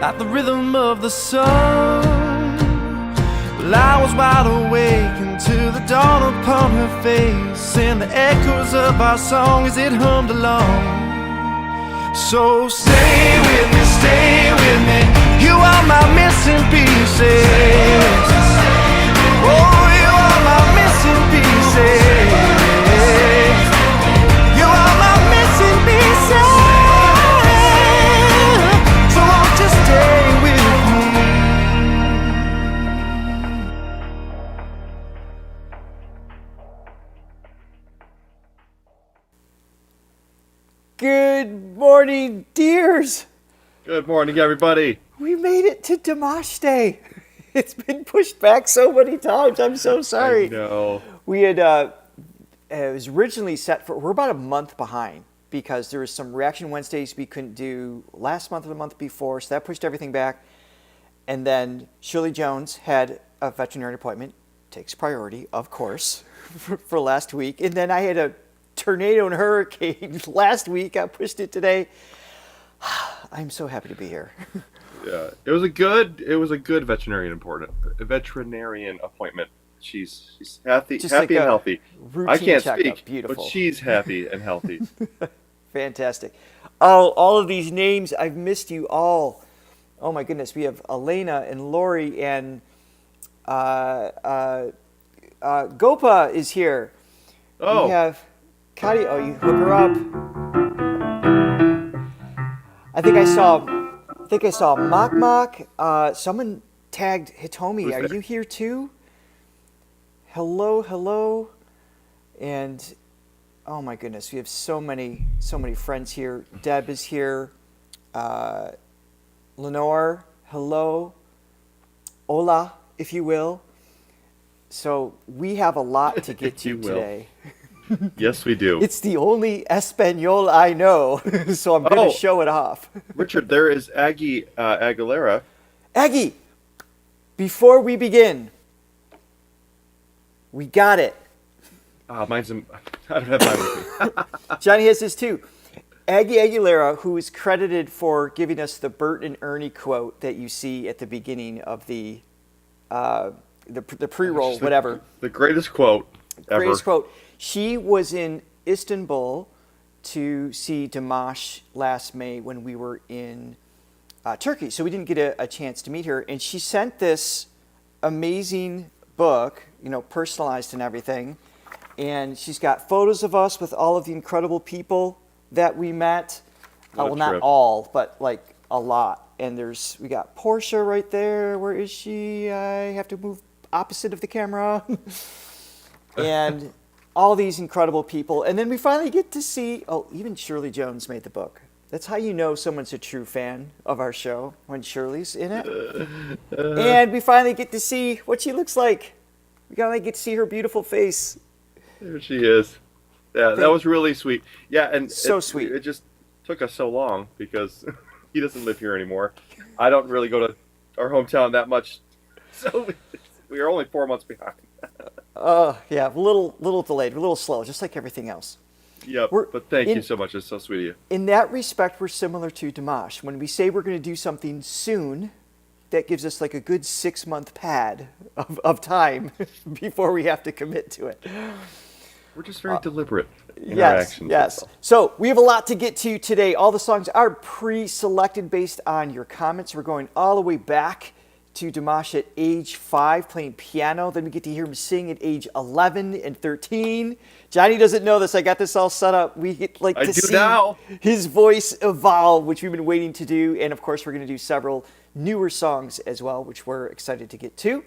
at the rhythm of the sun. Well, I was wide awake until the dawn upon her face, and the echoes of our song as it hummed along. So stay with me, you are my missing pieces. Oh, you are my missing pieces. You are my missing pieces. So won't you stay with me? Good morning, dears. Good morning, everybody. We made it to Dimash Day. It's been pushed back so many times. I'm so sorry. I know. We had, it was originally set for, we're about a month behind because there was some Reaction Wednesdays we couldn't do last month or the month before, so that pushed everything back. And then Shirley Jones had a veterinary appointment, takes priority, of course, for last week. And then I had a tornado and hurricane last week. I pushed it today. I'm so happy to be here. Yeah, it was a good veterinarian appointment. She's happy and healthy. I can't speak, beautiful. But she's happy and healthy. Fantastic. Oh, all of these names, I've missed you all. Oh my goodness, we have Elena and Lori and Gopa is here. Oh. We have Kadi. Oh, you hook her up. I think I saw Mok Mok. Someone tagged Hitomi. Who's Are there? you here too? Hello. And oh my goodness, we have so many friends here. Deb is here. Lenore, hello. Hola, if you will. So we have a lot to get to today. Yes, we do. It's the only Espanol I know, so I'm going to show it off. Richard, there is Aggie Aguilera. Aggie, before we begin, we got it. I don't have mine with me. Johnny has this too. Aggie Aguilera, who is credited for giving us the Bert and Ernie quote that you see at the beginning of the pre-roll, whatever. The greatest quote ever. Greatest quote. She was in Istanbul to see Dimash last May when we were in Turkey. So we didn't get a chance to meet her. And she sent this amazing book, personalized and everything. And she's got photos of us with all of the incredible people that we met. Well, not all, but like a lot. And we got Portia right there. Where is she? I have to move opposite of the camera. And all these incredible people. And then we finally get to see, even Shirley Jones made the book. That's how you know someone's a true fan of our show, when Shirley's in it. And we finally get to see what she looks like. We finally get to see her beautiful face. There she is. Yeah, that was really sweet. Yeah, and sweet. It just took us so long because he doesn't live here anymore. I don't really go to our hometown that much, so we are only 4 months behind. Yeah, a little delayed, a little slow, just like everything else. Yep, but thank you so much. It's so sweet of you. In that respect, we're similar to Dimash. When we say we're going to do something soon, that gives us like a good 6-month pad of time before we have to commit to it. We're just very deliberate in our actions. Yes. So we have a lot to get to today. All the songs are pre-selected based on your comments. We're going all the way back to Dimash at age 5 playing piano. Then we get to hear him sing at age 11 and 13. Johnny doesn't know this. I got this all set up. We get to see his voice evolve, which we've been waiting to do. And of course, we're going to do several newer songs as well, which we're excited to get to.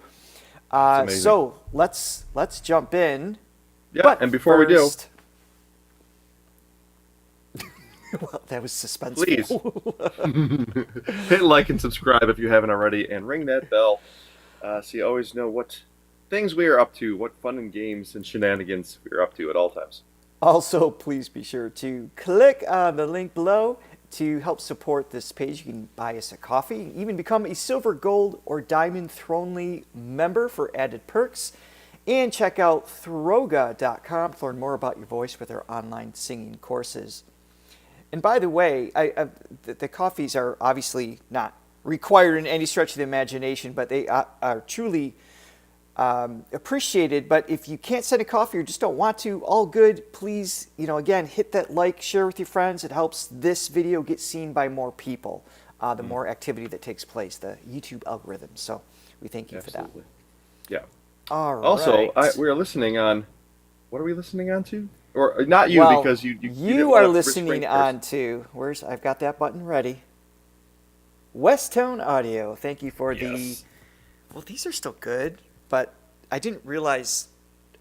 So let's jump in. Yeah, but and before we do, well, that was suspenseful. Please hit like and subscribe if you haven't already, and ring that bell so you always know what things we are up to, what fun and games and shenanigans we are up to at all times. Also, please be sure to click on the link below to help support this page. You can buy us a coffee, even become a silver, gold, or diamond Thronely member for added perks. And check out Throga.com to learn more about your voice with our online singing courses. And by the way, the coffees are obviously not required in any stretch of the imagination, but they are truly appreciated. But if you can't send a coffee or just don't want to, all good. Please, again, hit that like, share with your friends. It helps this video get seen by more people. The more activity that takes place, the YouTube algorithm. So we thank you for that. Yeah. All right. Also, we are listening on. What are we listening on to? Or not you, well, because you didn't are want to listening restrain on first. to. I've got that button ready. Westone Audio. Thank you for the. Well, these are still good, but I didn't realize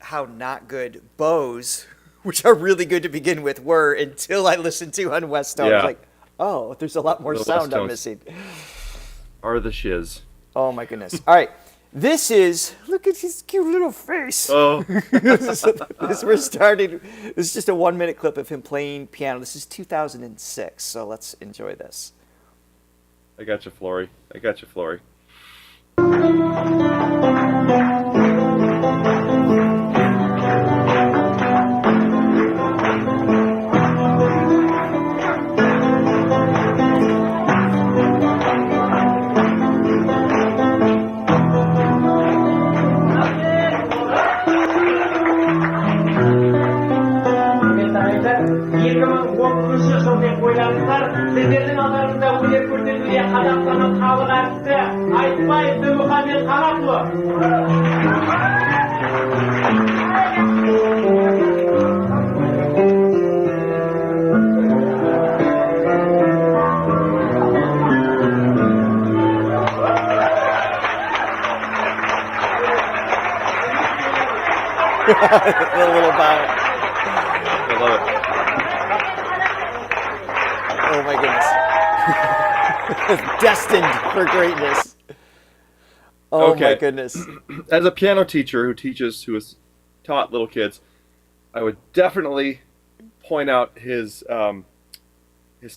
how not good Bose, which are really good to begin with, were until I listened to on Westone. I was like, oh, there's a lot more sound I'm missing. Are the shiz. Oh my goodness. All right. This is, look at his cute little face. Oh. This is just a 1-minute clip of him playing piano. This is 2006, so let's enjoy this. I got you, Flory. Sizlerin adınızda bu rekortörlüğe Kazakistan'ın kavgalarısı Aytbay ve Muhammed Karaklı. A little bow. I love it. Oh my goodness. Destined for greatness. Oh my goodness. As a piano teacher who has taught little kids, I would definitely point out his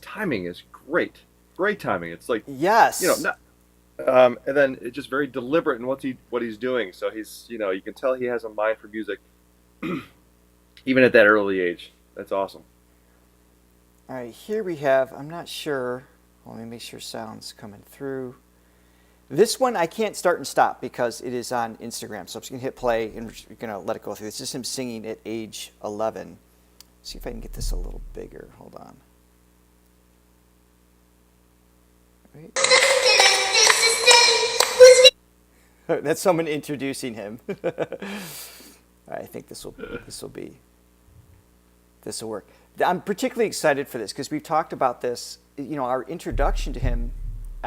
timing is great. Great timing. It's like, yes. And then it's just very deliberate in what he's doing. So he's, you can tell he has a mind for music even at that early age. That's awesome. All right, here we have, I'm not sure, let me make sure sound's coming through. This one I can't start and stop because it is on Instagram, so I'm just going to hit play and we're going to let it go through. This is him singing at age 11. See if I can get this a little bigger. Hold on. Wait. That's someone introducing him. I think this will work. I'm particularly excited for this because we've talked about this, our introduction to him,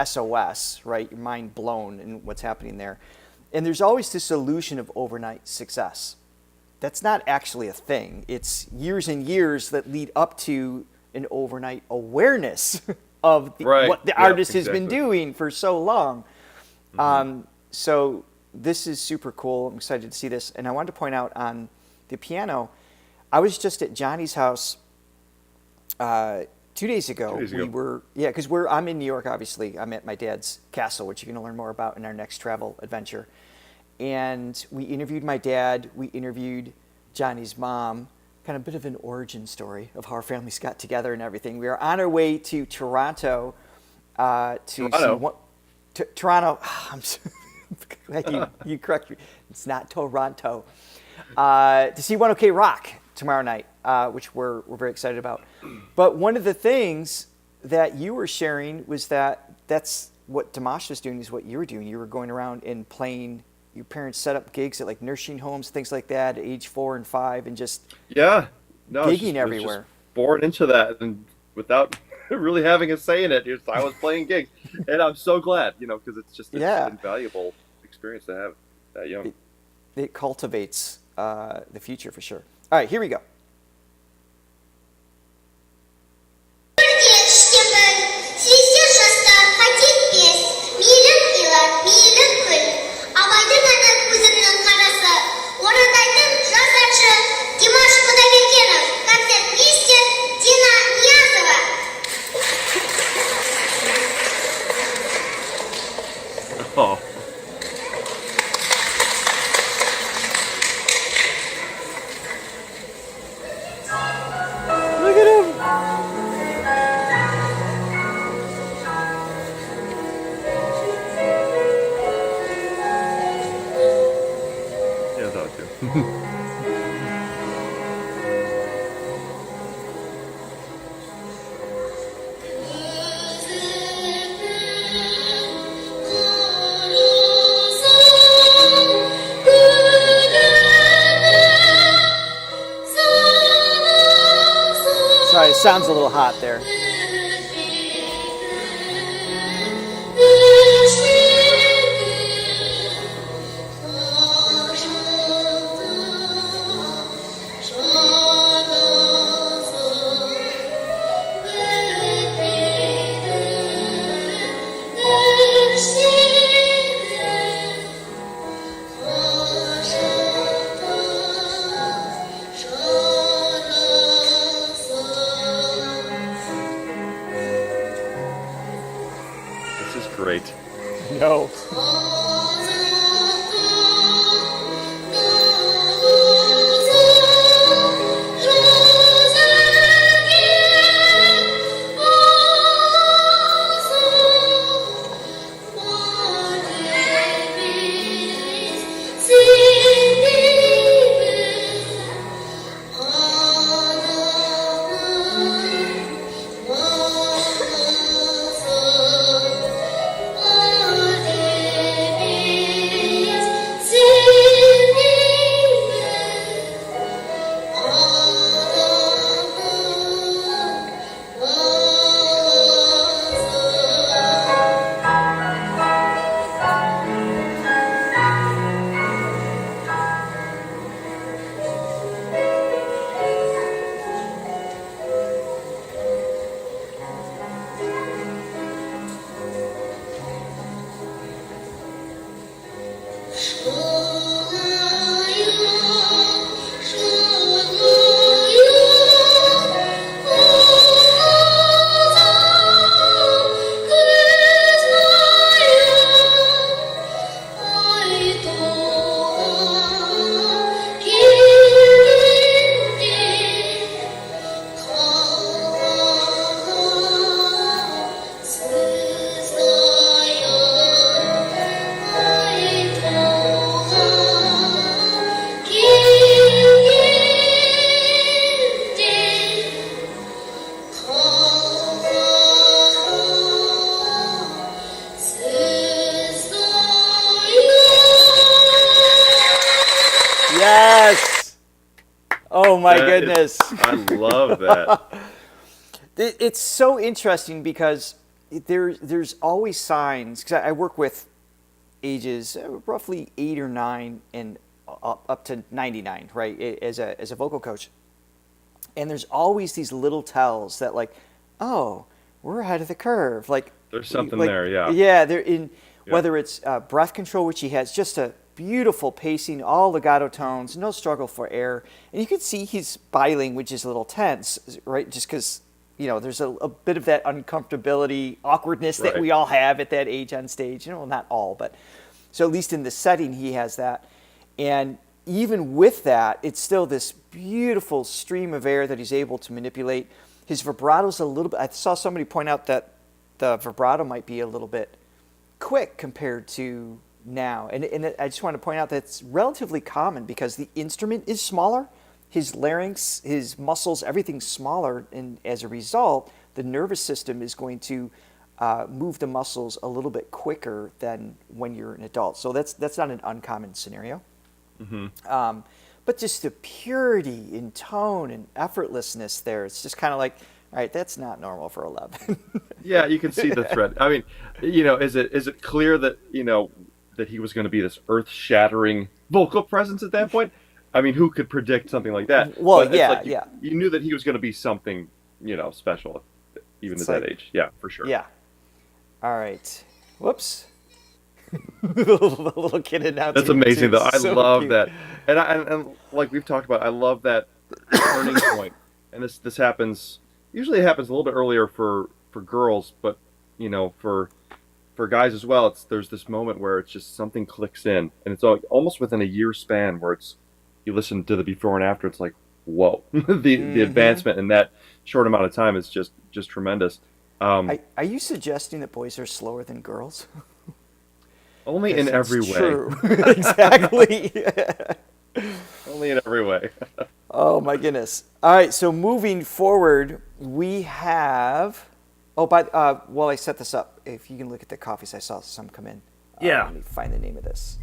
SOS, right? Your mind blown and what's happening there. And there's always this illusion of overnight success. That's not actually a thing. It's years and years that lead up to an overnight awareness of what the artist has been doing for so long. Mm-hmm. So this is super cool. I'm excited to see this. And I wanted to point out on the piano, I was just at Johnny's house 2 days ago. We were, because I'm in New York, obviously. I'm at my dad's castle, which you're going to learn more about in our next travel adventure. And we interviewed my dad. We interviewed Johnny's mom. Kind of a bit of an origin story of how our families got together and everything. We are on our way to Toronto see Toronto. I'm glad you correct me. It's not Toronto. To see 1OK Rock tomorrow night, which we're very excited about. But one of the things that you were sharing was that's what Dimash was doing is what you were doing. You were going around and playing. Your parents set up gigs at like nursing homes, things like that, at age 4 and 5, and just gigging everywhere. Just born into that, and without really having a say in it, I was playing gigs, and I'm so glad, because it's just an invaluable experience to have that young. It cultivates the future for sure. All right, here we go. Oh. Look at him. Sorry, it sounds a little hot there. This is great. No. Yes. Oh my goodness. I love that. It's so interesting because there's always signs, because I work with ages roughly 8 or 9 and up to 99, right, as a vocal coach. And there's always these little tells that, like, oh, we're ahead of the curve. Like, There's something like, there, yeah. Yeah, they're in, whether it's breath control, which he has just a beautiful pacing, all legato tones, no struggle for air. And you can see his body language is a little tense, right? Just because, there's a bit of that uncomfortability, awkwardness that Right. we all have at that age on stage. Well, not all, but so at least in the setting, he has that. And even with that, it's still this beautiful stream of air that he's able to manipulate. His vibrato's a little bit, I saw somebody point out that the vibrato might be a little bit quick compared to now. And I just want to point out that it's relatively common because the instrument is smaller. His larynx, his muscles, everything's smaller. And as a result, the nervous system is going to move the muscles a little bit quicker than when you're an adult. So that's not an uncommon scenario. Mm-hmm. But just the purity in tone and effortlessness there, it's just kind of like, all right, that's not normal for 11. Yeah, you can see the thread. I mean, is it clear that, that he was going to be this earth-shattering vocal presence at that point? I mean, who could predict something like that? Well, But it's yeah, like yeah. You knew that he was going to be something, special, even It's at that like- age. Yeah, for sure. Yeah. All right. Whoops. the little kid announcing. That's amazing, though. I So love cute. that, and like we've talked about, I love that turning point. And this happens. Usually, it happens a little bit earlier for girls, but for guys as well. There's this moment where it's just something clicks in, and it's almost within a year span where you listen to the before and after. It's like, whoa, the advancement in that short amount of time is just tremendous. Are you suggesting that boys are slower than girls? Only in Yes, every it's way. True. Exactly. Only in every way. Oh my goodness. All right, so moving forward, we have. Oh, but while I set this up, if you can look at the coffees, I saw some come in. Yeah. Let me find the name of this.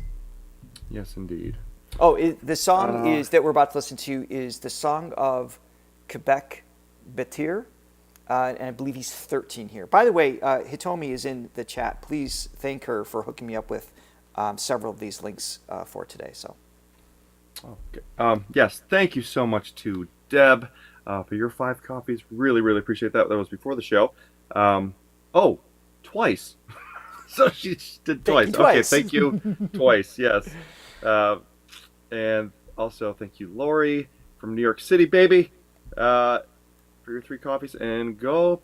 Yes, indeed. Oh, the song is that we're about to listen to is the song of Quebec Betir, and I believe he's 13 here. By the way, Hitomi is in the chat. Please thank her for hooking me up with several of these links for today. So. Okay. Yes, thank you so much to Deb for your 5 copies. Really, really appreciate that. That was before the show. Twice. So she did twice. Okay, thank you twice. Yes. And also thank you, Lori from New York City, baby, for your 3 copies. And go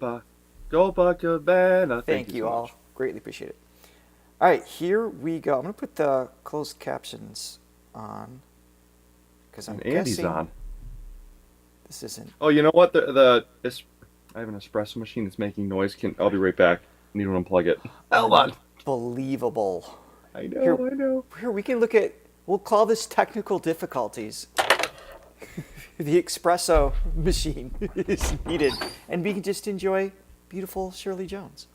Cabana. Thank you all. Much. Greatly appreciate it. All right, here we go. I'm going to put the closed captions on because I'm Andy's guessing on. this isn't. Oh, you know what? I have an espresso machine that's making noise. I'll be right back. I need to unplug it. Hold on. Unbelievable. I know. Here we can look at. We'll call this technical difficulties. The espresso machine is needed, and we can just enjoy beautiful Shirley Jones.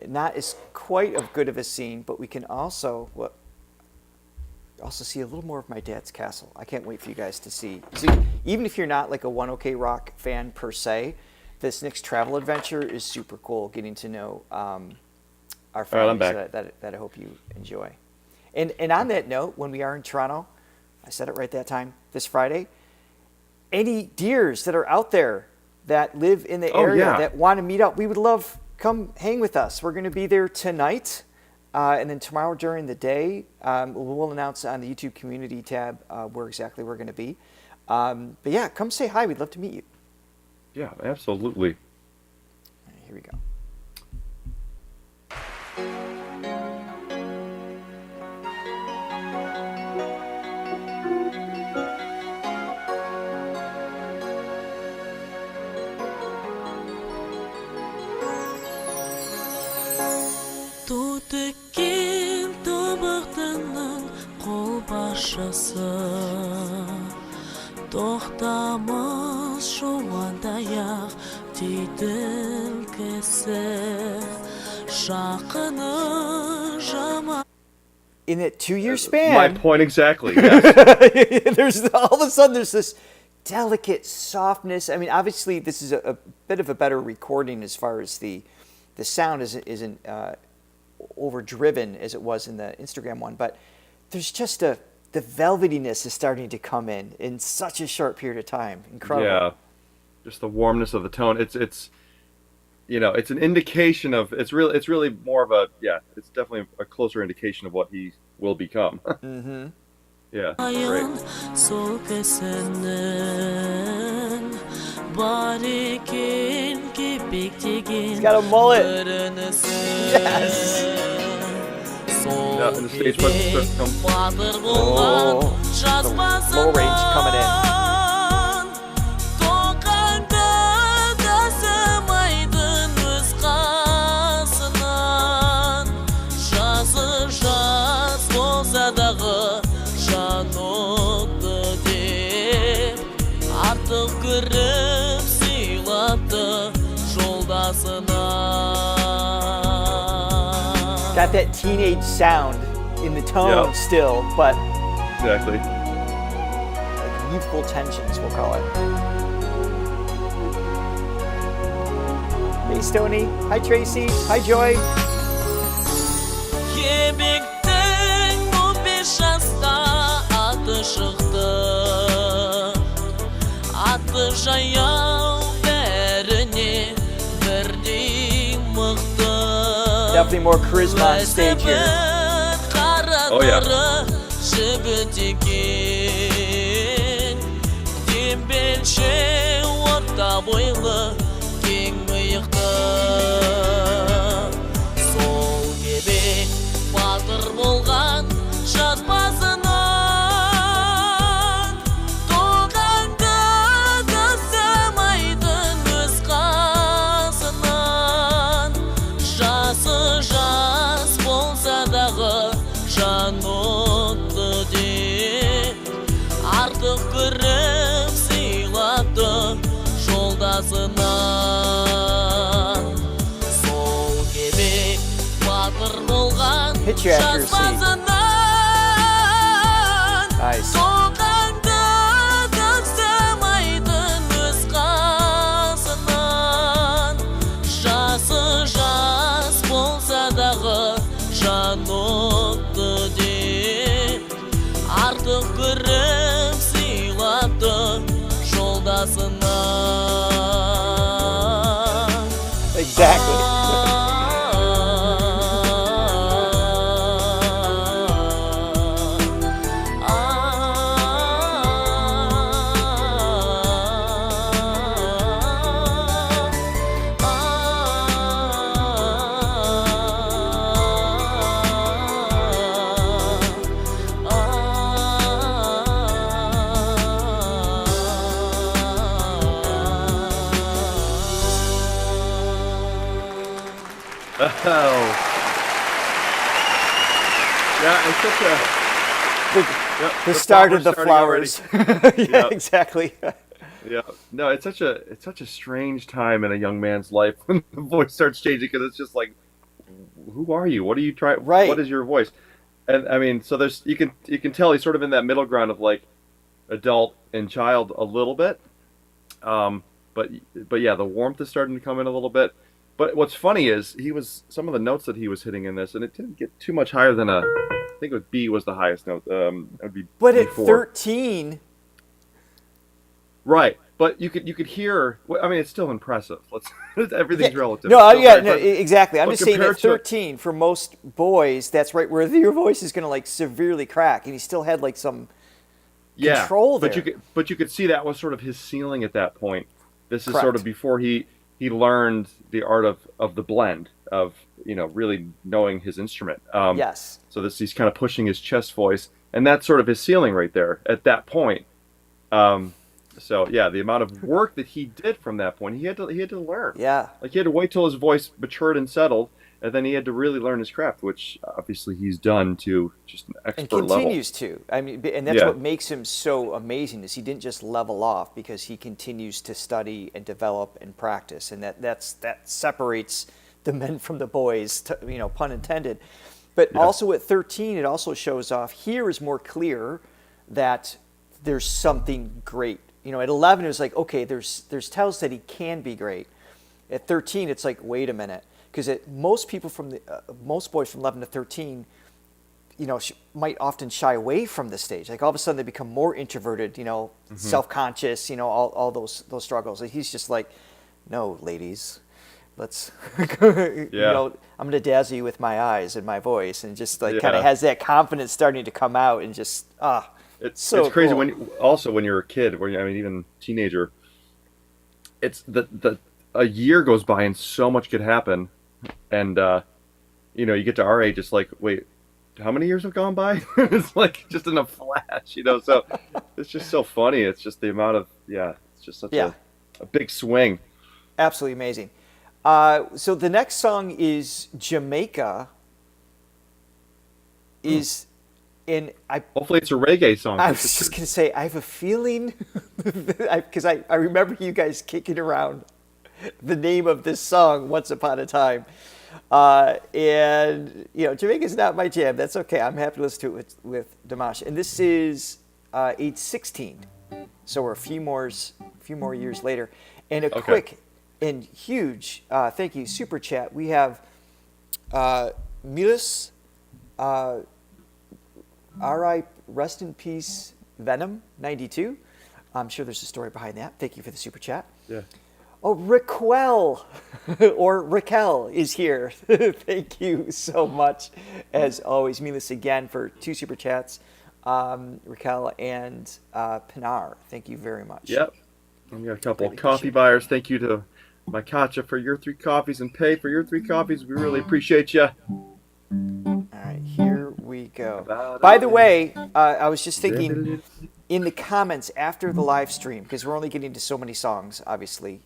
Not as quite as good of a scene, but we can also see a little more of my dad's castle. I can't wait for you guys to see. Even if you're not like a 1OK Rock fan per se, this next travel adventure is super cool. Getting to know our families that I hope you enjoy. And on that note, when we are in Toronto, I said it right that time, this Friday, any deers that are out there that live in the area that want to meet up, we would love, come hang with us. We're going to be there tonight. And then tomorrow during the day, we'll announce on the YouTube community tab where exactly we're going to be. But yeah, come say hi. We'd love to meet you. Yeah, absolutely. Here we go. Тутыккен тобықтының қолбасшысы тоқтамыс жуандай-ақ түйділкісі жақыны жаман. In that 2-year span. My point exactly. Yes. There's all of a sudden there's this delicate softness. I mean, obviously this is a bit of a better recording as far as the sound isn't overdriven as it was in the Instagram one, but there's just the velvetiness is starting to come in such a short period of time. Incredible. Yeah, just the warmness of the tone. It's it's an indication of it's really more of it's definitely a closer indication of what he will become. Mm-hmm. Yeah, great. He's got a mullet. Yes. Yeah, and the stage presence starts to come. Oh, the low range coming in. Got that teenage sound in the tone still, but exactly like youthful tensions, we'll call it. Hey, Stoney. Hi, Tracy. Hi, Joy. Definitely more charisma on stage here. Oh yeah. Pitch accuracy. Nice. Соңыңды тастамайтын өз қасынан. Жасы жас болса дағы жан отты деп, артық көріп сыйлапты жолдасынан. Exactly. Oh. Yeah, it's such a... The start of the starting flowers. already. Yeah, Yep. exactly. Yeah, no, it's such a strange time in a young man's life when the voice starts changing, because it's just like, who are you? What are you trying? Right. What is your voice? And I mean, so there's you can tell he's sort of in that middle ground of like adult and child a little bit, but yeah, the warmth is starting to come in a little bit. But what's funny is some of the notes that he was hitting in this, and it didn't get too much higher than I think it was B was the highest note. It would be But at B4. 13, Right, but you could hear. I mean, it's still impressive. Everything's relative. no, Still yeah, very no, impressive. exactly. I'm But just saying at compared to- 13, for most boys, that's right where your voice is going to like severely crack, and he still had like some control but there. you could see that was sort of his ceiling at that point. This is Correct. sort of before he learned the art of the blend of really knowing his instrument. Yes. So he's kind of pushing his chest voice, and that's sort of his ceiling right there at that point. So yeah, the amount of work that he did from that point, he had to learn. Yeah. Like he had to wait till his voice matured and settled, and then he had to really learn his craft, which obviously he's done to just an And expert level. continues to. I mean, and that's Yeah. what makes him so amazing is he didn't just level off, because he continues to study and develop and practice, and that separates the men from the boys, pun intended. But Yeah. also at 13, it also shows off. Here is more clear that there's something great. At 11, it was like, okay, there's tells that he can be great. At 13, it's like, wait a minute, because most people most boys from 11 to 13, might often shy away from the stage. Like all of a sudden they become more introverted, self-conscious, all those struggles. And he's just like, no, ladies, let's, Yeah. I'm going to dazzle you with my eyes and my voice, and just like Yeah. kind of has that confidence starting to come out, and just It's cool. crazy when you're a kid, even teenager. It's a year goes by and so much could happen, and you get to our age, it's like, wait, how many years have gone by? It's like just in a flash, So it's just so funny. It's just the amount of it's just such a big swing. Absolutely amazing. So the next song is Jamaica. And Hopefully it's a reggae song. I was just going to say, I have a feeling, because I remember you guys kicking around the name of this song once upon a time. And, Jamaica's not my jam. That's okay. I'm happy to listen to it with Dimash. And this is age 16. So we're a few more years later. And a quick and huge thank you, Super Chat. We have Milas, R.I. Rest in Peace Venom 92. I'm sure there's a story behind that. Thank you for the Super Chat. Yeah. Oh, Raquel or Raquel is here. Thank you so much, as always. Milas again for 2 Super Chats. Raquel and Pinar, thank you very much. Yep. And we got a couple Really of coffee appreciate it. buyers. Thank you to Makacha for your 3 coffees and Pay for your 3 coffees. We really appreciate you. All right, here we go. By the way, I was just thinking in the comments after the live stream, because we're only getting to so many songs, obviously,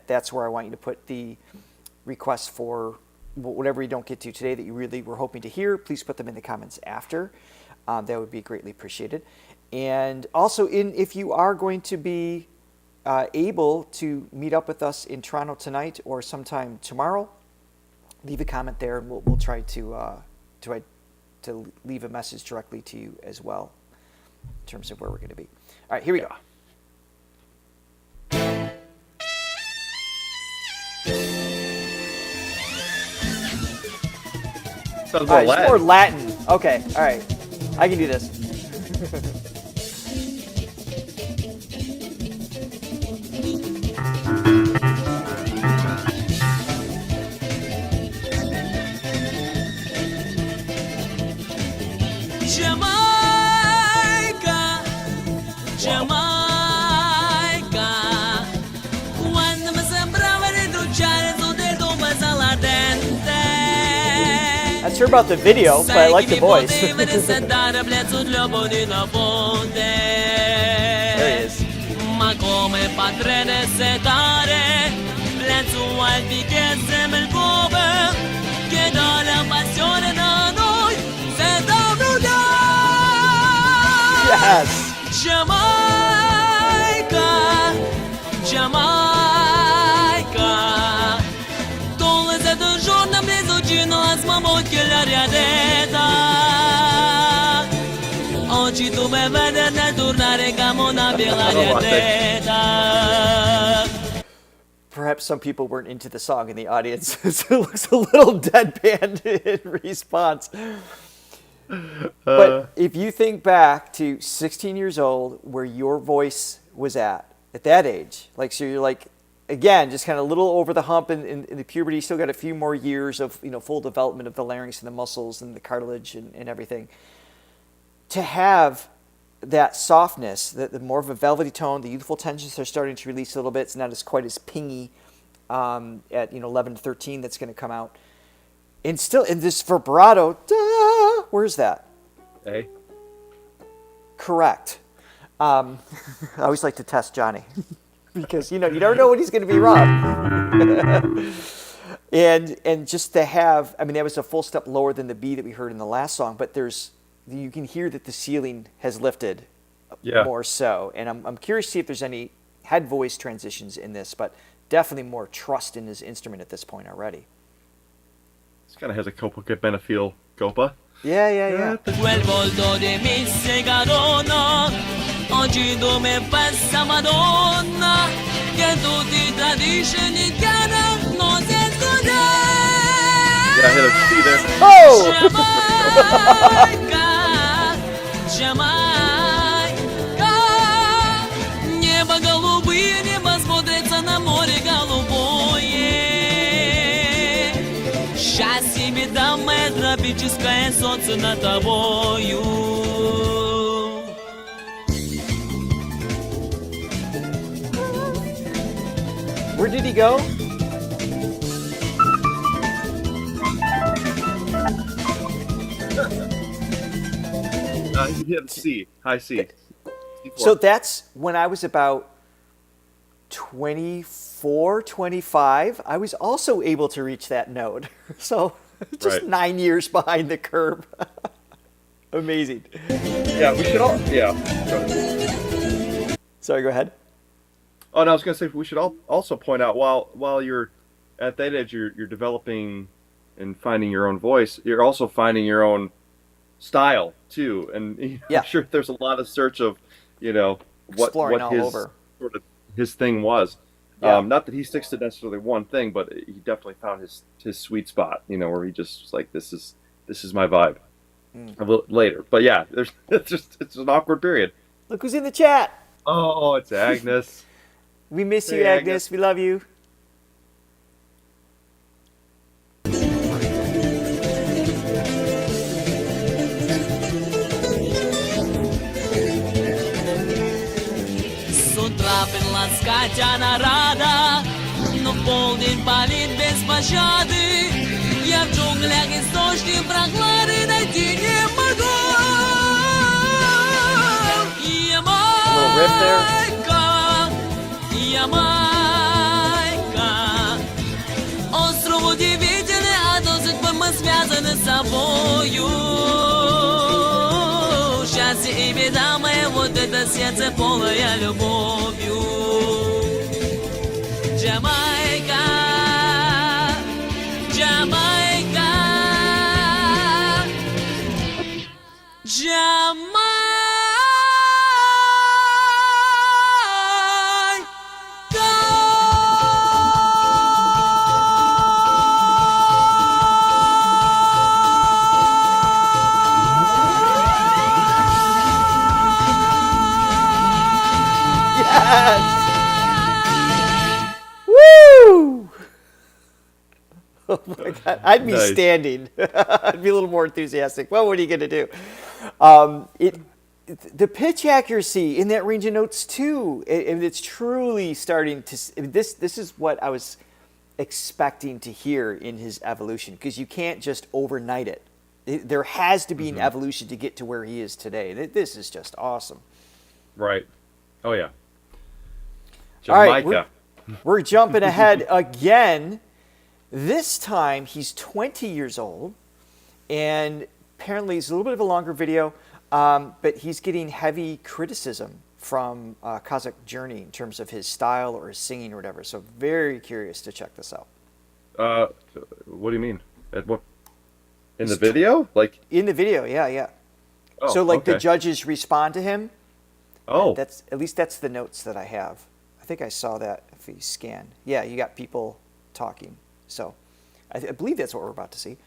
that's where I want you to put the requests for whatever you don't get to today that you really were hoping to hear. Please put them in the comments after. That would be greatly appreciated. And also, if you are going to be able to meet up with us in Toronto tonight or sometime tomorrow, leave a comment there, and we'll try to to leave a message directly to you as well in terms of where we're going to be. All right, here we go. Sounds All more right, Latin. it's more Latin. Okay, all right. I can do this. Jamaica, Jamaica, quando mi sembrava rinunciare su del tuo paese latente. Not sure about the video, but I like the voice. There he is. Ma come padre setare, prezzo alti che sembra il come, che dà la passione da noi, se da bruciare. Yes. Jamaica, Jamaica, dove se un giorno preso gino a smamocchia l'aria detta. Oggi tu mi vedi nel tornare camona per l'aria detta. Perhaps some people weren't into the song in the audience, so it looks a little deadpan in response. But if you think back to 16 years old, where your voice was at that age, like, so you're like, again, just kind of a little over the hump in the puberty, still got a few more years of, full development of the larynx and the muscles and the cartilage and everything. To have that softness, the more of a velvety tone, the youthful tensions are starting to release a little bit. It's not as quite as pingy at 11 to 13 that's going to come out. And still in this vibrato, da, where's that? A. Correct. I always like to test Johnny because you never know when he's going to be wrong. and just to have, that was a full step lower than the B that we heard in the last song, but you can hear that the ceiling has lifted more so. And I'm curious to see if there's any head voice transitions in this, but definitely more trust in his instrument at this point already. This kind of has a Copa Cabana feel, Copa. Yeah. Quel volto di Miss Carona, oggi dove passa Madonna, che tutti tradisci chiara non si scusa. Yeah, I hit a C there. Oh! Jamaica, Jamaica, небо голубые, небо смотрится на море голубое. Счастье, беда, моя тропическое солнце над тобою. Where did he go? He hit C, high C. So that's when I was about 24, 25. I was also able to reach that note. So just Right. 9 years behind the curve. Amazing. Yeah, we should all. Yeah. Sorry, go ahead. Oh, no, I was gonna say we should also point out while you're at that age, you're developing and finding your own voice. You're also finding your own style too, and I'm sure there's a lot of search of, Exploring what all his over. sort of his thing was. Yeah. Not that he sticks to necessarily one thing, but he definitely found his sweet spot. Where he just was like, this is my vibe. A little later, but yeah, it's an awkward period. Look who's in the chat. Oh, it's Agnes. We miss you, Hey, Agnes. Agnes. We love you. С утра приласкать она рада, но в полдень палит без пощады. Я в джунглях источник прохлады найти не могу. Little riff there. Ямайка, остров удивительный, а до судьбы мы связаны с собою. Счастье и беда моя, вот это сердце полное любовью. Jamaica, Jamaica. Woo! Oh my God. I'd be Nice. standing. I'd be a little more enthusiastic. Well, what are you going to do? The pitch accuracy in that range of notes too, and it's truly starting to. This is what I was expecting to hear in his evolution, because you can't just overnight it. There has to be an evolution to get to where he is today. This is just awesome. Right. Oh yeah. All right, Jamaica. we're jumping ahead again. This time he's 20 years old, and apparently it's a little bit of a longer video, but he's getting heavy criticism from Kazakh Journey in terms of his style or his singing or whatever. So very curious to check this out. What do you mean? At what? In the video? Like In the video, yeah. oh, So like the okay. judges respond to him. Oh, That's at least that's the notes that I have. I think I saw that if you scan. Yeah, you got people talking. So I believe that's what we're about to see.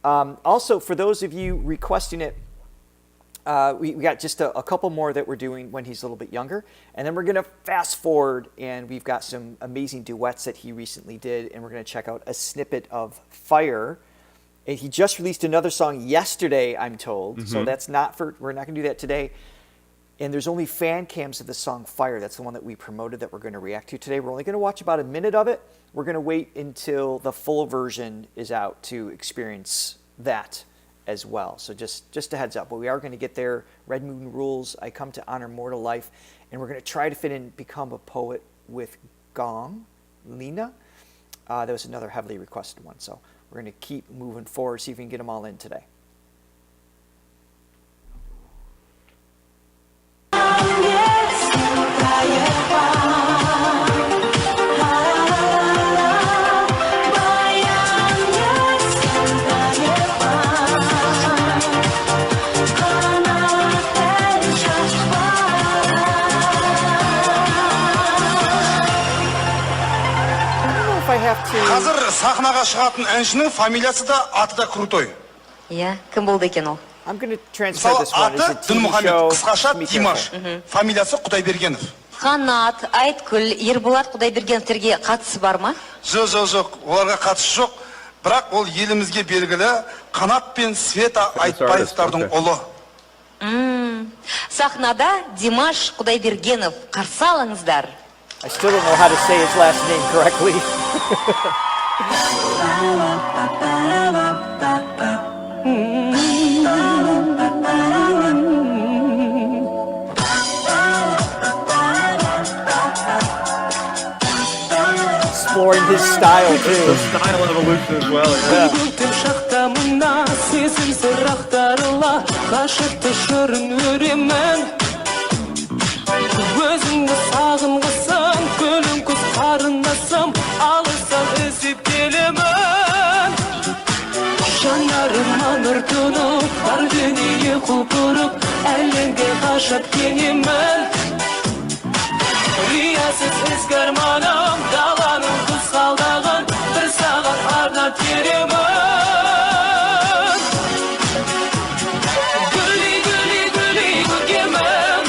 Also, for those of you requesting it, we got just a couple more that we're doing when he's a little bit younger. And then we're going to fast forward, and we've got some amazing duets that he recently did. And we're going to check out a snippet of Fire. And he just released another song yesterday, I'm told. So that's not for, we're not going to do that today. And there's only fan cams of the song Fire. That's the one that we promoted that we're going to react to today. We're only going to watch about a minute of it. We're going to wait until the full version is out to experience that as well. So just a heads up. But we are going to get there. Red Moon Rules, I Come to Honor Mortal Life. And we're going to try to fit in Become a Poet with Gong, Lena. That was another heavily requested one. So we're going to keep moving forward, see if we can get them all in today. I have to. Қазір сахнаға шығатын әншінің фамилиясы да аты да крутой. Иә, кім болды екен ол? I'm going to translate Мысалы this one. аты It's a TV Дінмұхамед, show. қысқаша Be Димаш. careful. Фамилиясы Құдайбергенов. Қанат, Айткүл, Ерболат Құдайбергеновтерге қатысы бар ма? Жоқ, оларға қатысы жоқ. Бірақ ол елімізге белгілі Қанат пен Света Айтбаевтардың okay. ұлы. Сахнада Димаш Құдайбергенов. Қарсы алыңыздар. I still don't know how to say his last name correctly. Exploring his style the too. style evolution as well. Yeah. Өтем шақта мына сезім сұрақтарыла қашықты шырын өремін өзіңді сағынғысым көлің күз қарындасым алыстан іздеп келемін жанарыма нұр тұнып бар дүние құлпырып әлемге ғажап кенемін риясыз ізгі арманым даланың қызғалдағын бір саған арнап беремін гүли көркемім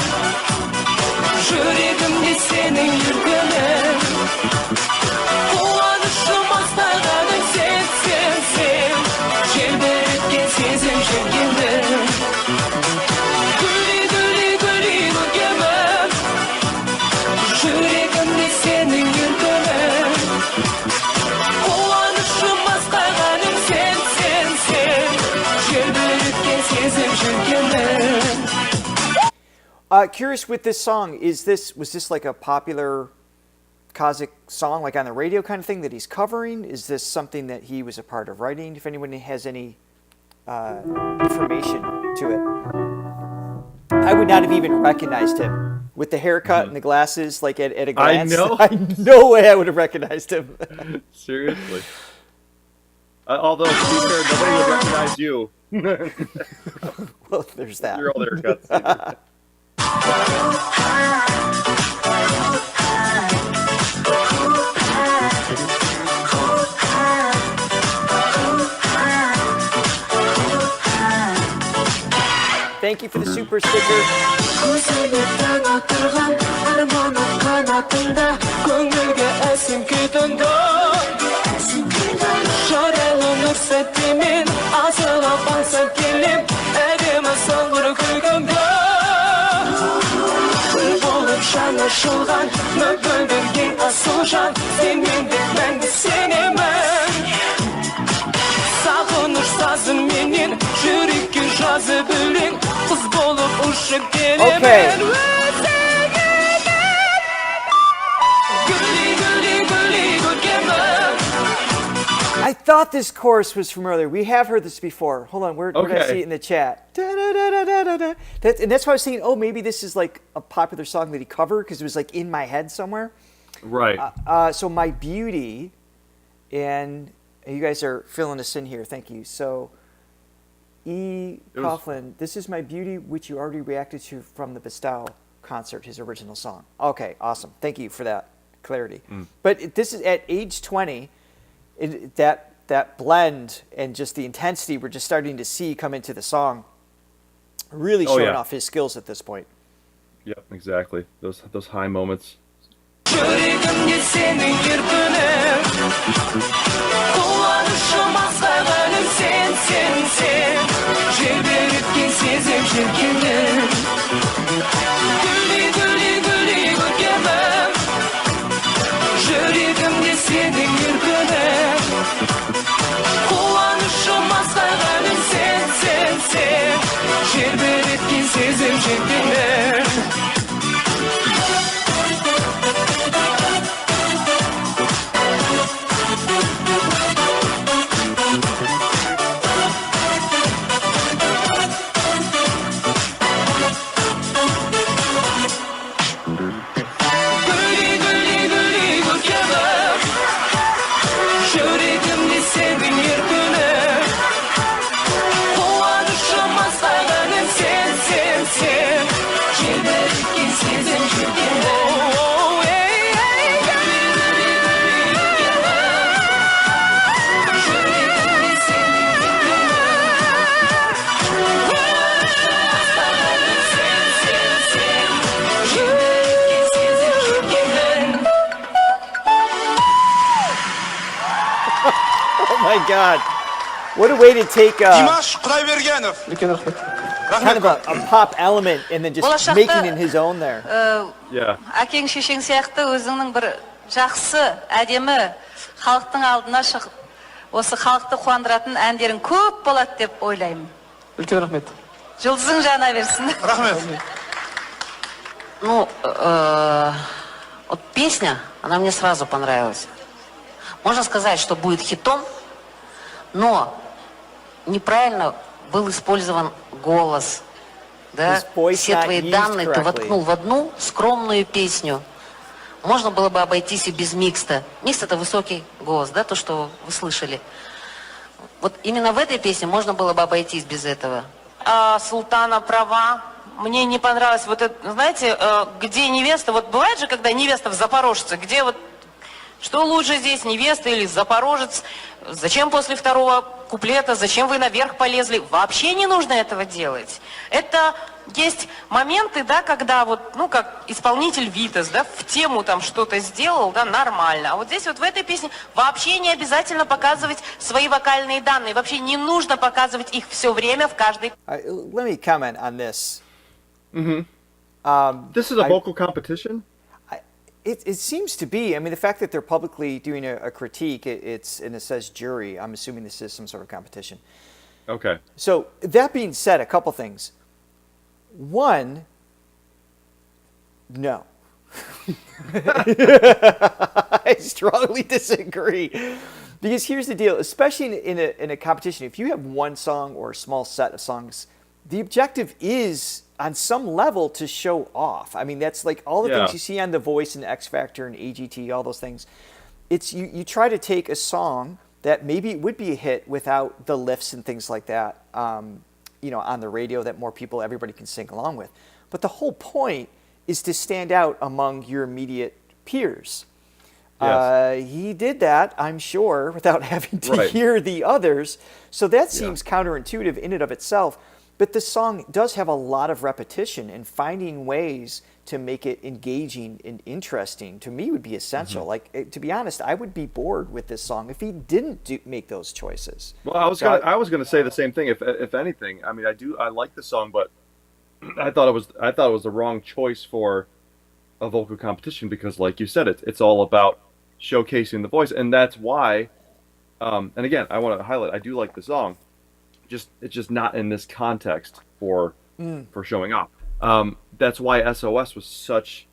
жүрегімде сенің жүргенің қуанышым астағаның сен желбіреткен сезім жүргенің гүли көркемім жүрегімде сенің еркінің қуанышым асқағаның сен желбіреткен сезім жүргенің. Curious with this song, was this like a popular Kazakh song, like on the radio kind of thing that he's covering? Is this something that he was a part of writing? If anyone has any information to it. I would not have even recognized him with the haircut and the glasses, like at a glance. know. No way I would have recognized him. Seriously. Although, to be fair, nobody would recognize you. Well, there's that. Your old haircuts. Thank you for the super sticker. Okay. I thought this chorus was from earlier. We have heard this before. Hold on, where did I see it in the chat? And that's why I was thinking, oh, maybe this is like a popular song that he covered because it was like in my head somewhere. Right. So My Beauty, and you guys are filling us in here. Thank you. So Coughlin, This Is My Beauty, which you already reacted to from the Bestow concert, his original song. Okay, awesome. Thank you for that clarity. But this is at age 20, that blend and just the intensity we're just starting to see come into the song, really showing off his skills at this point. Yep, exactly. Those high moments. My God, what a way to take Dimash Құдайбергенов. kind of a pop element and then just making it his own there. Yeah. Әкең шешең сияқты өзіңнің бір жақсы, әдемі халықтың алдына шығып, осы халықты қуандыратын әндерің көп болады деп ойлаймын. Үлкен рахмет. Жұлдызың жана берсін. Рахмет. Ну, вот песня, она мне сразу понравилась. Можно сказать, что будет хитом, но неправильно был использован голос. Да? Все твои данные ты воткнул в одну скромную песню. Можно было бы обойтись и без микста. Микс — это высокий голос, да, то, что вы слышали. Вот именно в этой песне можно было бы обойтись без этого. Султана права. Мне не понравилось вот это, знаете, где невеста, вот бывает же, когда невеста в Запорожце, где вот, что лучше здесь, невеста или Запорожец, зачем после второго куплета, зачем вы наверх полезли, вообще не нужно этого делать. Это есть моменты, да, когда вот, ну, как исполнитель Витас, да, в тему там что-то сделал, да, нормально. А вот здесь вот в этой песне вообще не обязательно показывать свои вокальные данные, вообще не нужно показывать их все время в каждой. Let me comment on this. This is a vocal competition? It seems to be. I mean, the fact that they're publicly doing a critique, and it says jury, I'm assuming this is some sort of competition. Okay. So, that being said, a couple things. One, no. I strongly disagree. Because here's the deal, especially in a competition, if you have one song or a small set of songs, the objective is, on some level, to show off. I mean, that's like all the things you see on The Voice and X Factor and AGT, all those things. It's you try to take a song that maybe it would be a hit without the lifts and things like that, you know, on the radio that more people, everybody can sing along with. But the whole point is to stand out among your immediate peers. Yes. He did that, I'm sure, without having to hear the others. So that seems counterintuitive in and of itself. But the song does have a lot of repetition, and finding ways to make it engaging and interesting, to me, would be essential. Like, to be honest, I would be bored with this song if he didn't make those choices. Well, I was gonna say the same thing. If anything, I mean, I like the song, but I thought it was the wrong choice for a vocal competition because, like you said, it's all about showcasing the voice, and that's why. And again, I want to highlight, I do like the song. It's just not in this context for showing off. That's why SOS was such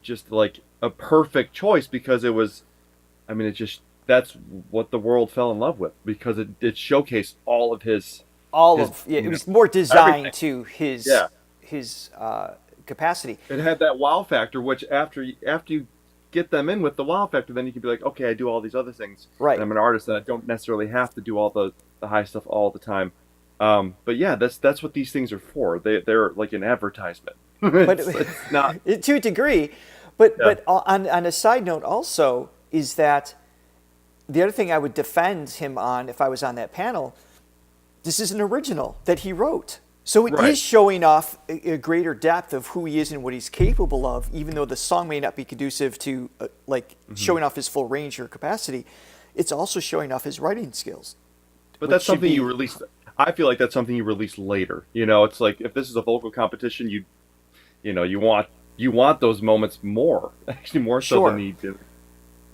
just like a perfect choice, because it was, I mean, that's what the world fell in love with, because it showcased all of his it was more designed everything. to his capacity. It had that wow factor, which after you get them in with the wow factor, then you can be like, okay, I do all these other things. Right. And I'm an artist, and I don't necessarily have to do all the high stuff all the time. But yeah, that's what these things are for. They're like an advertisement. But it's not to a degree. But on a side note also is that the other thing I would defend him on if I was on that panel, this is an original that he wrote. So it is showing off a greater depth of who he is and what he's capable of, even though the song may not be conducive to showing off his full range or capacity. It's also showing off his writing skills. But that's something you release. I feel like that's something you release later. You know, it's like if this is a vocal competition, you want those moments more, actually more so than you do.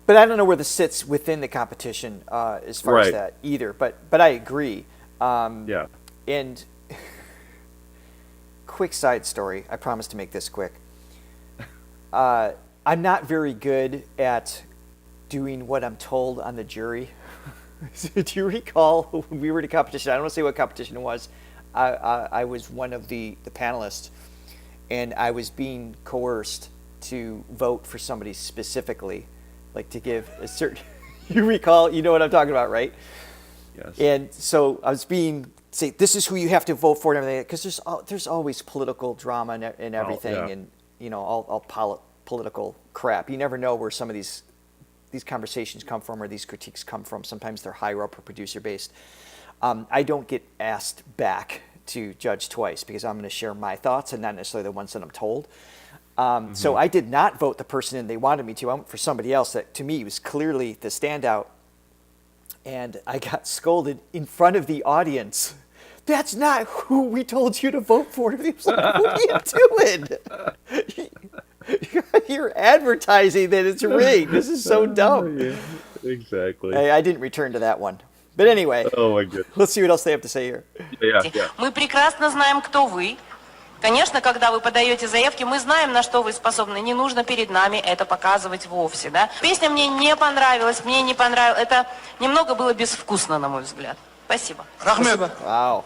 But I don't know where this sits within the competition as far as that either. But I agree. And quick side story. I promise to make this quick. I'm not very good at doing what I'm told on the jury. Do you recall when we were at a competition? I don't want to say what competition it was. I was one of the panelists, and I was being coerced to vote for somebody specifically, like to give a certain. You recall? You know what I'm talking about, right? Yes. And so I was being say, this is who you have to vote for and everything, because there's always political drama and everything, and you know all political crap. You never know where some of these conversations come from or these critiques come from. Sometimes they're higher up or producer based. I don't get asked back to judge twice because I'm going to share my thoughts and not necessarily the ones that I'm told. So I did not vote the person in they wanted me to. I went for somebody else that to me was clearly the standout. And I got scolded in front of the audience. That's not who we told you to vote for. He was like, what are you doing? You're advertising that it's rigged. This is so dumb. Yeah, exactly. I didn't return to that one. But anyway, oh my goodness. Let's see what else they have to say here. Мы прекрасно знаем, кто вы. Конечно, когда вы подаете заявки, мы знаем, на что вы способны. Не нужно перед нами это показывать вовсе, да? Песня мне не понравилась, мне не понравилось. Это немного было безвкусно, на мой взгляд. Спасибо. Рахмет. Вау.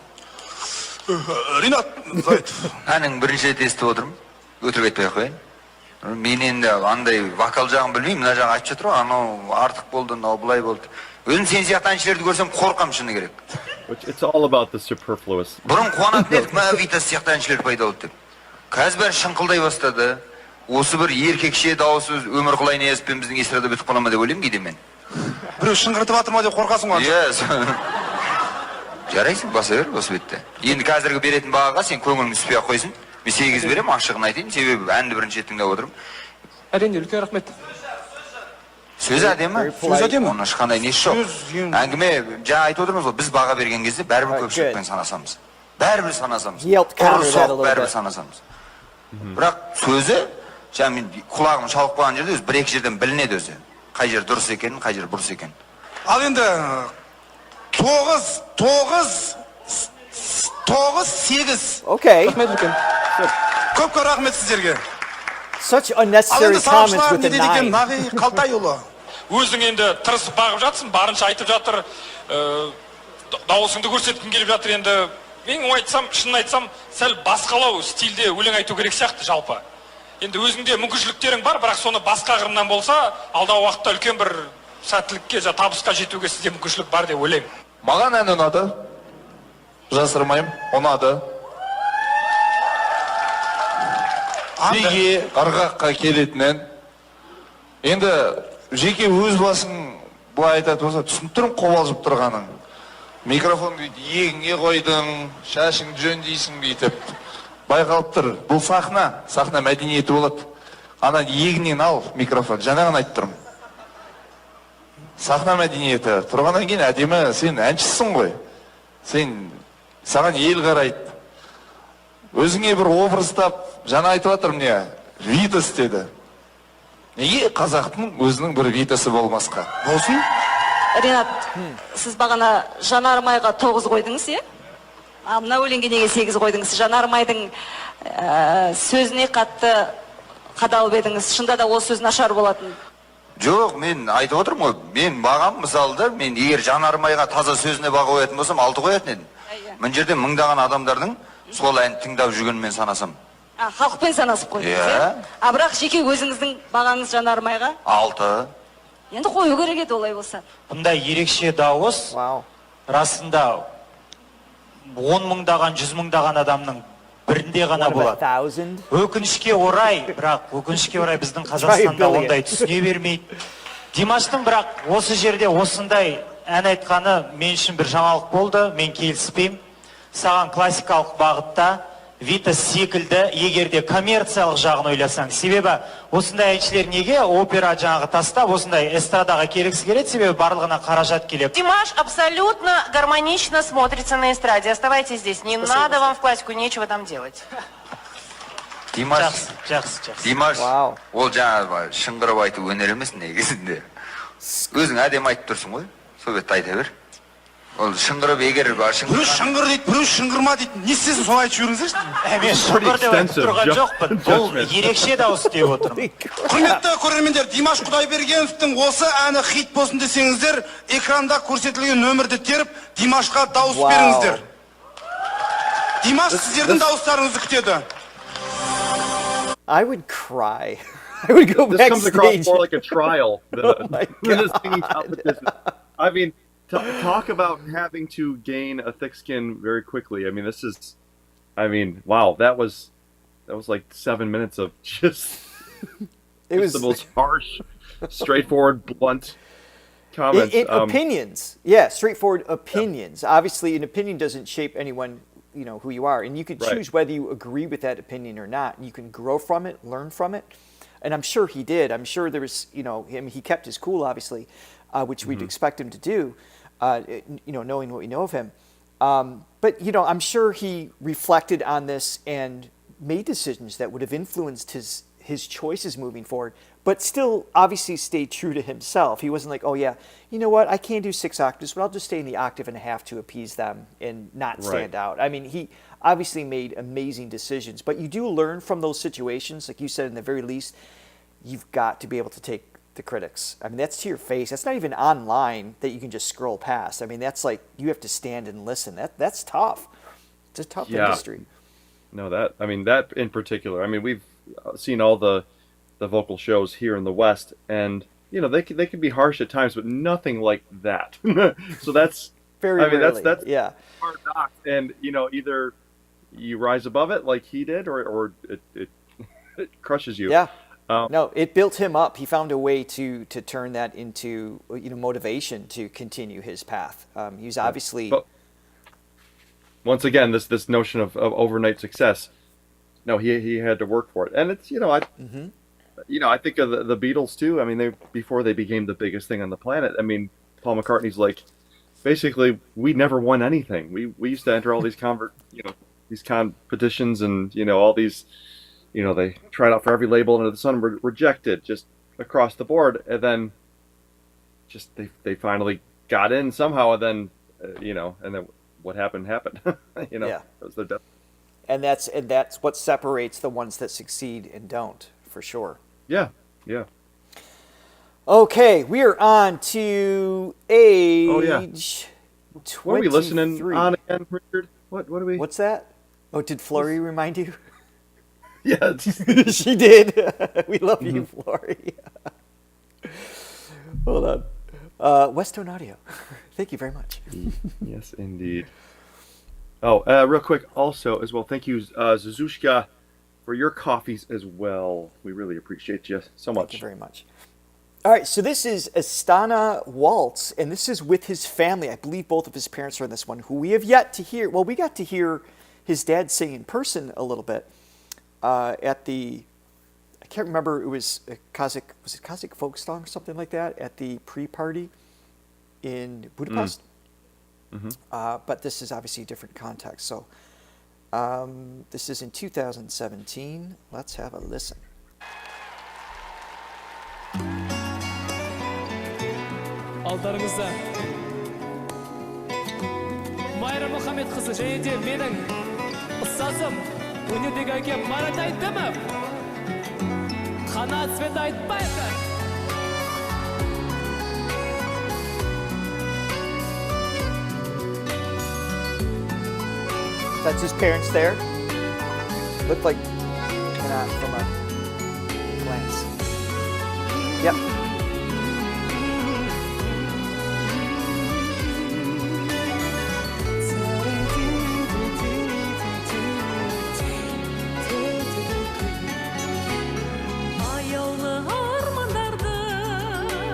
Ринат. Аның бірінші рет естіп отырмын. Өтірік айтпай ақ қояйын. Мен енді андай вокал жағын білмеймін, мына жағы айтып жатыр ғой, анау артық болды, мынау былай болды. Өзім сен сияқты әншілерді көрсем қорқам шыны керек. It's all about the superfluous. Бұрын қуанатын едік, мә Витас сияқты әншілер пайда болды деп. Қазір бәрі шыңқылдай бастады. Осы бір еркекше дауысы өмір құлайын езіппен біздің эстрада бітіп қала ма деп ойлаймын кейде мен. Біреу шыңғыртып жатыр ма деп қорқасың ғой. Жарайсың, баса бер, осы бетте. Енді қазіргі беретін бағаға сен көңілің түспей ақ қойсын. Мен 8 беремін, ашығын айтайын, себебі әнді бірінші тыңдап отырмын. Әрине, үлкен рахмет. Сөз әдемі? Сөз әдемі? Оның ешқандай несі жоқ. Әңгіме, жаңа айтып отырмыз ғой, біз баға берген кезде бәрібір көпшілікпен санасамыз. Бәрібір санасамыз. Бәрібір санасамыз. Бірақ сөзі, жаңа мен құлағым шалып қойған жерде өзі 1-2 жерден білінеді өзі. Қай жер дұрыс екенін, қай жер бұрыс екенін. Ал енді 9-8. Okay. Көп рахмет сіздерге. Such unnecessary comments with the 9. Қалтайұлы. Өзің енді тырысып бағып жатсың, барынша айтып жатыр, дауысыңды көрсеткім келіп жатыр. Енді мен айтсам, шынын айтсам, сәл басқалау стильде өлең айту керек сияқты жалпы. Енді өзіңде мүмкіншіліктерің бар, бірақ соны басқа қырынан болса, алдағы уақытта үлкен бір сәттілікке табысқа жетуге сізде мүмкіншілік бар деп ойлаймын. Маған ән ұнады. Жасырмаймын, ұнады. Сізге ырғаққа келетін ән. Енді жеке өз басың былай айтады болса, түсініп тұрмын қобалжып тұрғаның. Микрофон егіңе қойдың, шашың жөндейсің бүйтіп. Байқалып тұр. Бұл сахна мәдениеті болады. Ана егінен ал микрофон, жаңағын айтып тұрмын. Сахна мәдениеті. Тұрғаннан кейін әдемі, сен әншісің ғой. Саған ел қарайды. Өзіңе бір образ тап, жаңа айтып жатырмын не, Витас деді. Неге қазақтың өзінің бір Витасы болмасқа? Болсын? Ренат, сіз бағана жанармайға 9 қойдыңыз, е? Мына өлеңге неге 8 қойдыңыз? Жанармайдың сөзіне қатты қадалып едіңіз. Шында да ол сөз нашар болатын. Жоқ, мен айтып отырмын ғой, мен бағам мысалды, мен егер жанармайға таза сөзіне баға қоятын болсам, 6 қоятын едім. Мына жерде мыңдаған адамдардың сол әнді тыңдап жүргенмен санасам. Халықпен санасып қойдыңыз, е? Бірақ жеке өзіңіздің бағаңыз жанармайға? 6. Енді қою керек еді олай болса. Бұндай ерекше дауыс, расында 10 мыңдаған, 100 мыңдаған адамның бірінде ғана болады. Өкінішке орай біздің Қазақстанда ондай түсіне бермейді. Димаштың бірақ осы жерде осындай ән айтқаны мен үшін бір жаңалық болды, мен келіспеймін. Саған классикалық бағытта Витас секілді, егерде коммерциялық жағын ойласаң. Себебі осындай әншілер неге опера жаңағы тастап, осындай эстрадаға келгісі келеді, себебі барлығына қаражат келеді. Димаш абсолютно гармонично смотрится на эстраде. Оставайтесь здесь. Не надо вам в классику, нечего там делать. Димаш, ол жаңа шыңғырып айту өнер емес негізінде. Өзің әдемі айтып тұрсың ғой, сол бетті айта бер. Ол шыңғырып егер бар шыңғыр. Біреу шыңғыр дейді, біреу шыңғырма дейді. Не істесін солай айтып жүріңіздерші? Мен шыңғыр деп айтып тұрған жоқпын. Бұл ерекше дауыс деп отырмын. Құрметті көрермендер, Димаш Құдайбергеновтың осы әні хит болсын десеңіздер, экранда көрсетілген нөмірді теріп, Димашқа дауыс беріңіздер. Димаш сіздердің дауыстарыңызды күтеді. I would cry. I would go backstage. This comes across more like a trial than a singing competition. I mean, talk about having to gain a thick skin very quickly. I mean, wow, that was like 7 minutes of just the most harsh, straightforward, blunt comments. Opinions. Yeah, straightforward opinions. Yeah. Obviously, an opinion doesn't shape anyone, who you are. And you can choose whether you agree with that opinion or not. And you can grow from it, learn from it. And I'm sure he did. I'm sure there was, he kept his cool, obviously, which we'd expect him to do. Knowing what we know of him. But, I'm sure he reflected on this and made decisions that would have influenced his choices moving forward, but still obviously stayed true to himself. He wasn't like, oh yeah, you know what, I can't do 6 octaves, but I'll just stay in the octave and a half to appease them and not stand out. I mean, he obviously made amazing decisions, but you do learn from those situations. Like you said, in the very least, you've got to be able to take the critics. I mean, that's to your face. That's not even online that you can just scroll past. I mean, that's like you have to stand and listen. That's tough. It's a tough industry. No, that in particular. I mean, we've seen all the vocal shows here in the West, and they can be harsh at times, but nothing like that. So that's rarely. That's hard knock. And either you rise above it like he did, or it crushes you. Yeah. No, it built him up. He found a way to turn that into motivation to continue his path. He was obviously. But once again, this notion of overnight success. No, he had to work for it, and it's I think of the Beatles too. I mean, before they became the biggest thing on the planet. I mean, Paul McCartney's like, basically, we never won anything. We used to enter all these these competitions and all these. They tried out for every label under the sun, were rejected just across the board, and then just they finally got in somehow, and then and then what happened. It was their death. And that's what separates the ones that succeed and don't, for sure. Yeah. Okay, we are on to age 23. What are we listening on again, Richard? What are we? What's that? Oh, did Flory remind you? Yeah, she did. We love you, Flory. Hold on. Westone Audio. Thank you very much. Yes, indeed. Oh, real quick, also as well, thank you, Zuzushka, for your coffees as well. We really appreciate you so much. Thank you very much. All right, so this is Astana Waltz, and this is with his family. I believe both of his parents are in this one, who we have yet to hear. Well, we got to hear his dad sing in person a little bit at the, I can't remember, it was a Kazakh folk song or something like that at the pre-party in Budapest. But this is obviously a different context. So this is in 2017. Let's have a listen. Aldarыңызда Майра Мұхаммед қызы және де менің ұстазым өнердегі әкем Марат Айтымов Қанат Свет Айтбаевқа That's his parents there. Looked like from a glance. Yep.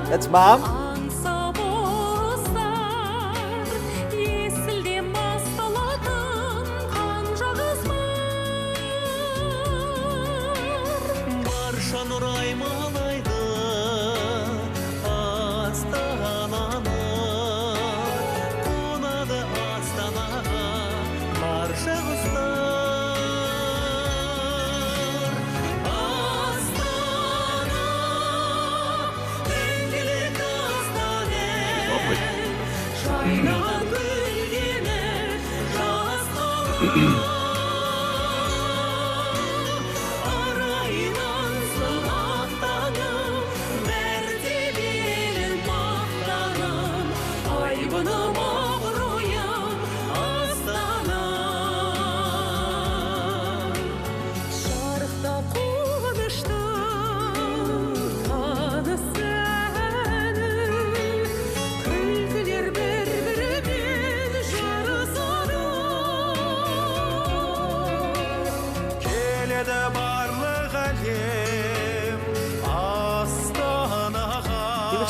That's Mom.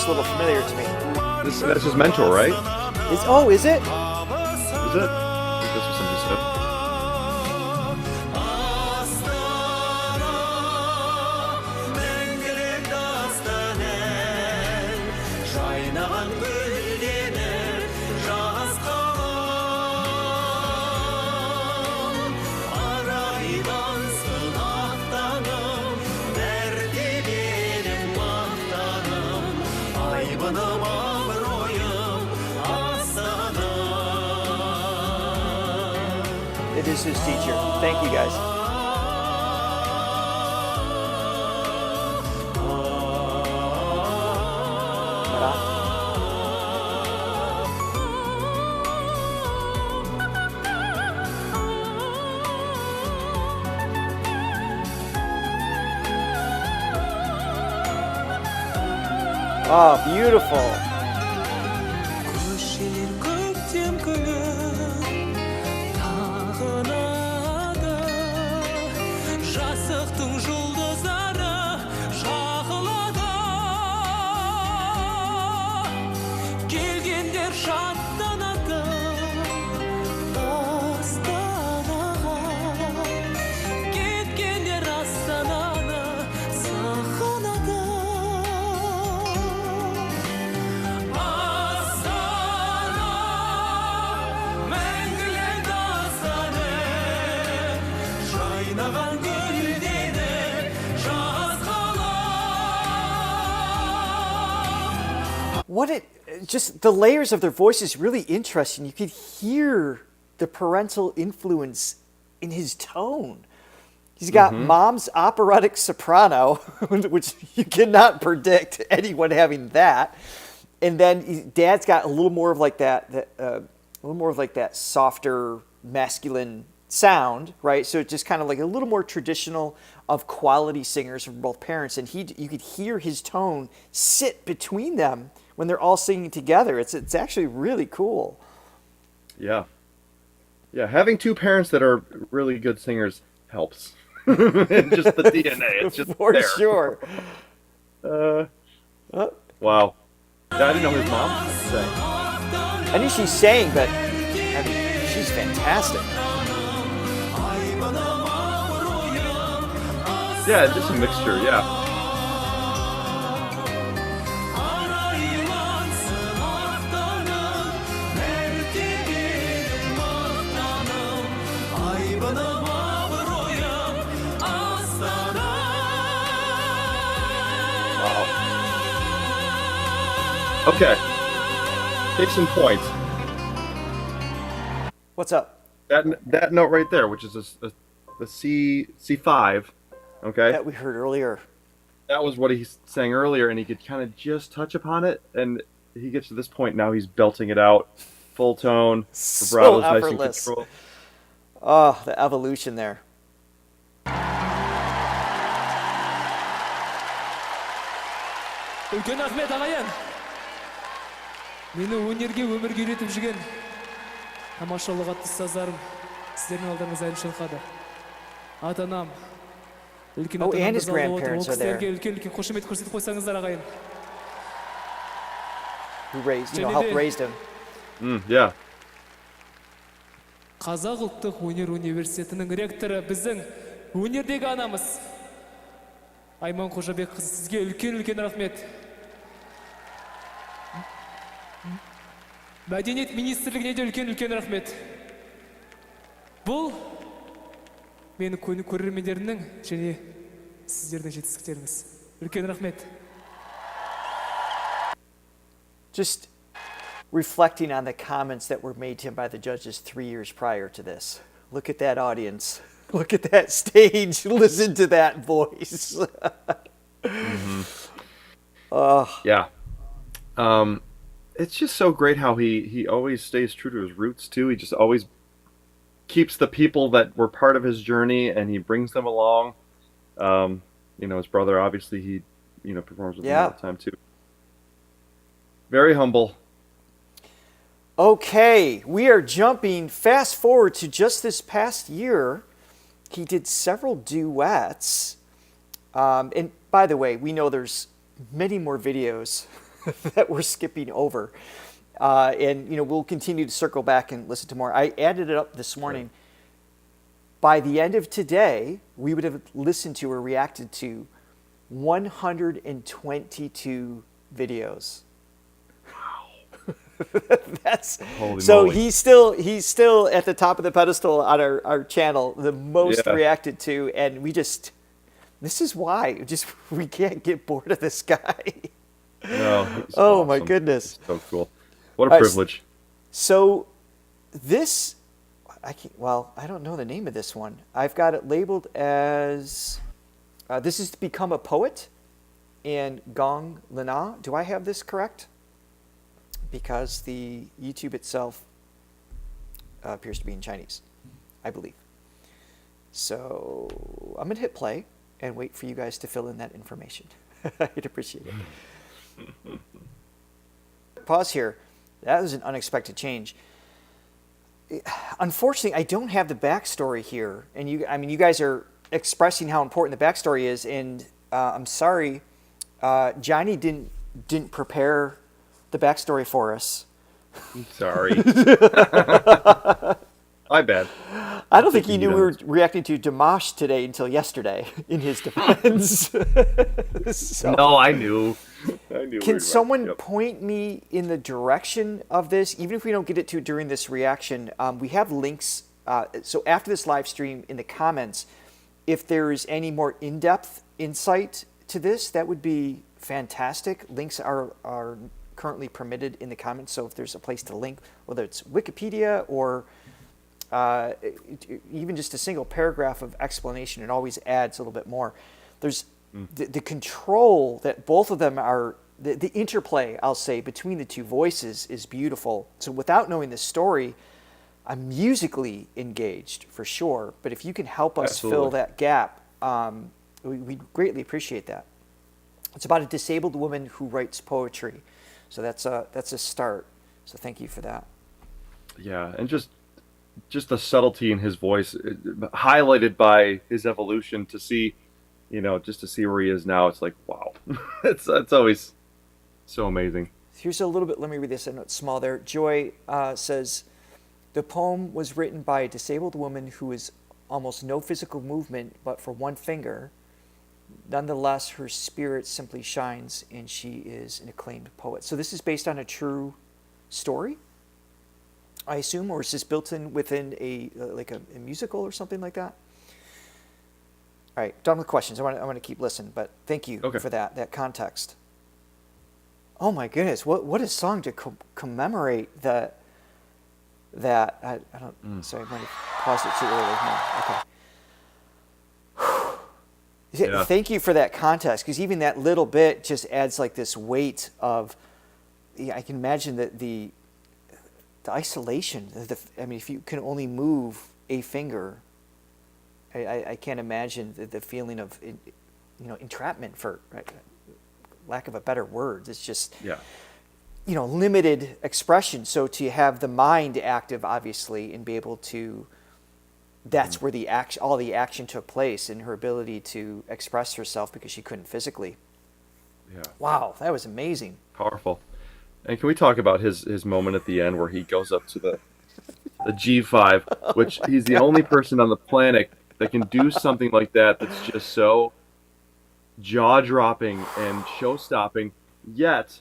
A little familiar to me. That's his mentor, right? Is it? Is it? I think that's what somebody said. It is his teacher. Thank you, guys. Oh, beautiful. Just the layers of their voices really interesting. You could hear the parental influence in his tone. He's got Mom's operatic soprano, which you cannot predict anyone having that, and then Dad's got a little more of like that softer masculine sound, right? So it's just kind of like a little more traditional of quality singers from both parents, and you could hear his tone sit between them when they're all singing together. It's actually really cool. Yeah. Yeah, having two parents that are really good singers helps. Just the DNA, it's just for there. sure. Wow. I didn't know his mom sang. I knew she sang, but I mean, she's fantastic. Yeah, just a mixture, yeah. Wow. Okay. Case in point. What's up? That note right there, which is the C5. Okay. That we heard earlier. That was what he sang earlier, and he could kind of just touch upon it, and he gets to this point now. He's belting it out, full tone, vibrato's nice and controlled. Oh, the evolution there. үлкен рахмет ағайын. Мені өнерге өмірге үйретіп жүрген тамаша ұлағатты ұстаздарым сіздердің алдарыңызда ән шырқады. Ата-анам, үлкен ата-анам залда отыр. Ол кісілерге үлкен қошемет көрсетіп қойсаңыздар ағайын. Who helped raise him. Yeah. Қазақ ұлттық өнер университетінің ректоры біздің өнердегі анамыз. Айман Қожабек қызы, сізге үлкен рахмет. Мәдениет министрлігіне де үлкен рахмет. Бұл менің көрермендерімнің және сіздердің жетістіктеріңіз. Үлкен рахмет. Just reflecting on the comments that were made to him by the judges 3 years prior to this. Look at that audience. Look at that stage. Listen to that voice. Yeah. It's just so great how he always stays true to his roots too. He just always keeps the people that were part of his journey and he brings them along. His brother obviously he performs with him all the time too. Very humble. Okay, we are jumping fast forward to just this past year. He did several duets. And by the way, we know there's many more videos that we're skipping over. And we'll continue to circle back and listen to more. I added it up this morning. By the end of today, we would have listened to or reacted to 122 videos. That's Holy so moly. he's still at the top of the pedestal on our channel, the most reacted to, and this is why we can't get bored of this guy. No, oh my goodness. He's so cool. What a privilege. So this I don't know the name of this one. I've got it labeled as this is to become a poet and Gong Lina. Do I have this correct? Because the YouTube itself appears to be in Chinese, I believe. So I'm going to hit play and wait for you guys to fill in that information. I'd appreciate it. Pause here. That was an unexpected change. Unfortunately, I don't have the backstory here. And you guys are expressing how important the backstory is. And I'm sorry, Johnny didn't prepare the backstory for us. I'm sorry. My bad. I don't think he knew we were reacting to Dimash today until yesterday, in his defense. No, I knew. Can someone point me in the direction of this? Even if we don't get it to during this reaction, we have links. So after this live stream, in the comments, if there's any more in-depth insight to this, that would be fantastic. Links are currently permitted in the comments, so if there's a place to link, whether it's Wikipedia or even just a single paragraph of explanation, it always adds a little bit more. There's the control that both of them are, the interplay, I'll say, between the two voices is beautiful. So without knowing the story, I'm musically engaged for sure, but if you can help us Absolutely. fill that gap, we'd greatly appreciate that. It's about a disabled woman who writes poetry, so that's a start. So thank you for that. Yeah, and just the subtlety in his voice, highlighted by his evolution. To see, just to see where he is now, it's like, wow, it's always so amazing. Here's a little bit. Let me read this. I know it's small there. Joy says, the poem was written by a disabled woman who has almost no physical movement but for one finger. Nonetheless, her spirit simply shines, and she is an acclaimed poet. So this is based on a true story, I assume, or is this built in within a musical or something like that? All right, done with questions. I want to keep listening, but thank you for that context. Oh my goodness, what a song to commemorate that. I don't. Sorry, I might have paused it too early. No, okay. Yeah. Thank you for that context, because even that little bit just adds like this weight of. I can imagine that the isolation. I mean, if you can only move a finger, I can't imagine the feeling of, entrapment, for lack of a better word. It's just. Yeah. Limited expression. So to have the mind active, obviously, and be able to, that's where all the action took place, in her ability to express herself because she couldn't physically. Yeah. Wow, that was amazing. Powerful. And can we talk about his moment at the end where he goes up to the G5, which he's the only person on the planet that can do something like that that's just so jaw-dropping and show-stopping, yet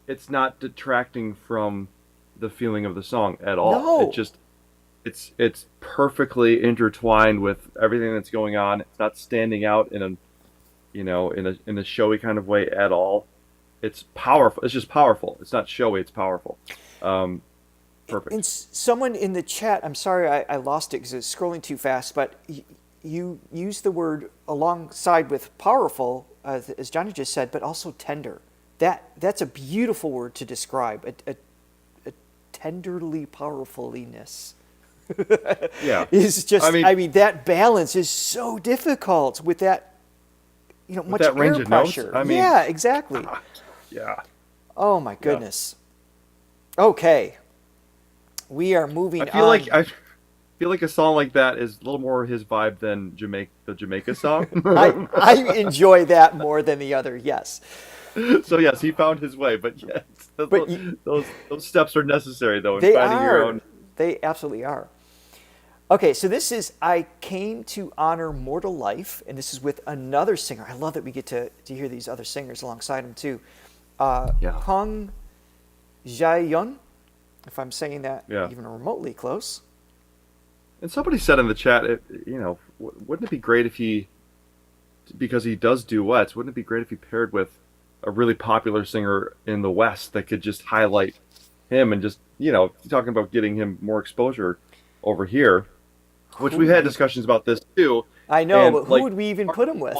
it's not detracting from the feeling of the song at all. No. It's perfectly intertwined with everything that's going on. It's not standing out in a showy kind of way at all. It's powerful. It's just powerful. It's not showy. It's powerful. Perfect. And someone in the chat, I'm sorry I lost it because it's scrolling too fast, but you used the word alongside with powerful, as Johnny just said, but also tender. That's a beautiful word to describe a tenderly powerfuliness. Yeah, is just. I mean, that balance is so difficult with that. Much that range air of pressure. notes. Yeah, exactly. Yeah. Oh my goodness. Yeah. Okay, we are moving. I feel like a song like that is a little more his vibe than the Jamaica song. I enjoy that more than the other. Yes. So yes, he found his way, but yes, those steps are necessary though in finding your own. They absolutely are. Okay, so this is I Came to Honor Mortal Life, and this is with another singer. I love that we get to hear these other singers alongside him too. Hung Jae-yeon, if I'm saying that even remotely close. And somebody said in the chat, wouldn't it be great if because he does duets, wouldn't it be great if he paired with a really popular singer in the West that could just highlight him and just, talking about getting him more exposure over here, which we've had discussions about this too. I know, but who would we even put him with?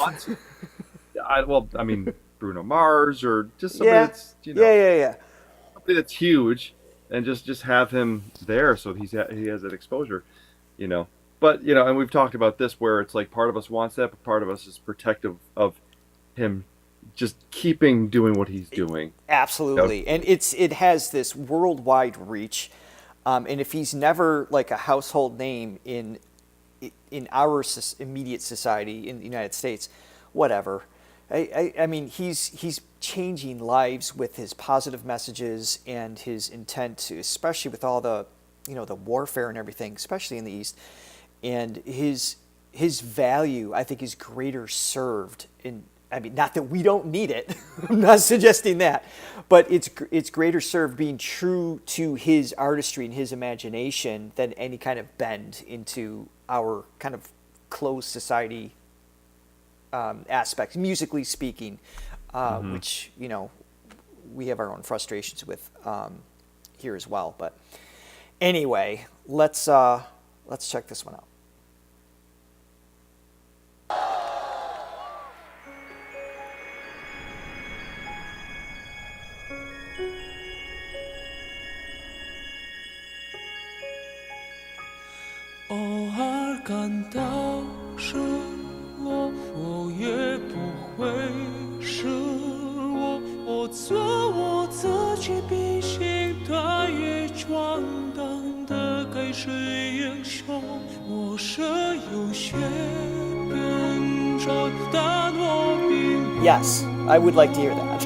Bruno Mars or just somebody that's, somebody that's huge, and just have him there so he has that exposure, But, and we've talked about this where it's like part of us wants that, but part of us is protective of him just doing what he's doing. Absolutely. And it has this worldwide reach. And if he's never like a household name in our immediate society in the United States, whatever. I mean, he's changing lives with his positive messages and his intent to, especially with all the, the warfare and everything, especially in the East. And his value, I think, is greater served in. I mean, not that we don't need it. I'm not suggesting that, but it's greater served being true to his artistry and his imagination than any kind of bend into our kind of closed society aspects, musically speaking, which we have our own frustrations with here as well. But anyway, let's check this one out. 感到失落，我也不会是我。我做我自己，比心大也闯荡的该是英雄。我是有些变弱，但我并 Yes, I would like to hear that.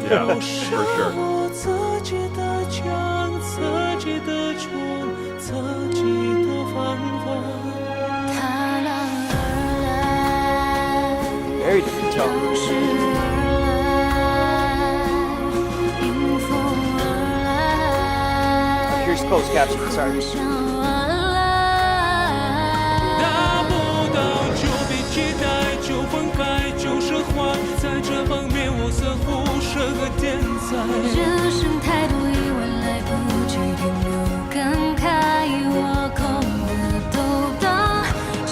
Yeah, for sure. 我自己的枪，自己的船，自己的方法。 Very different tone. Here's closed caption, sorry. 达不到就别期待，就分开就是坏，在这方面我似乎是个天才。人生太多意外，来不及停留感慨，我空的都当尘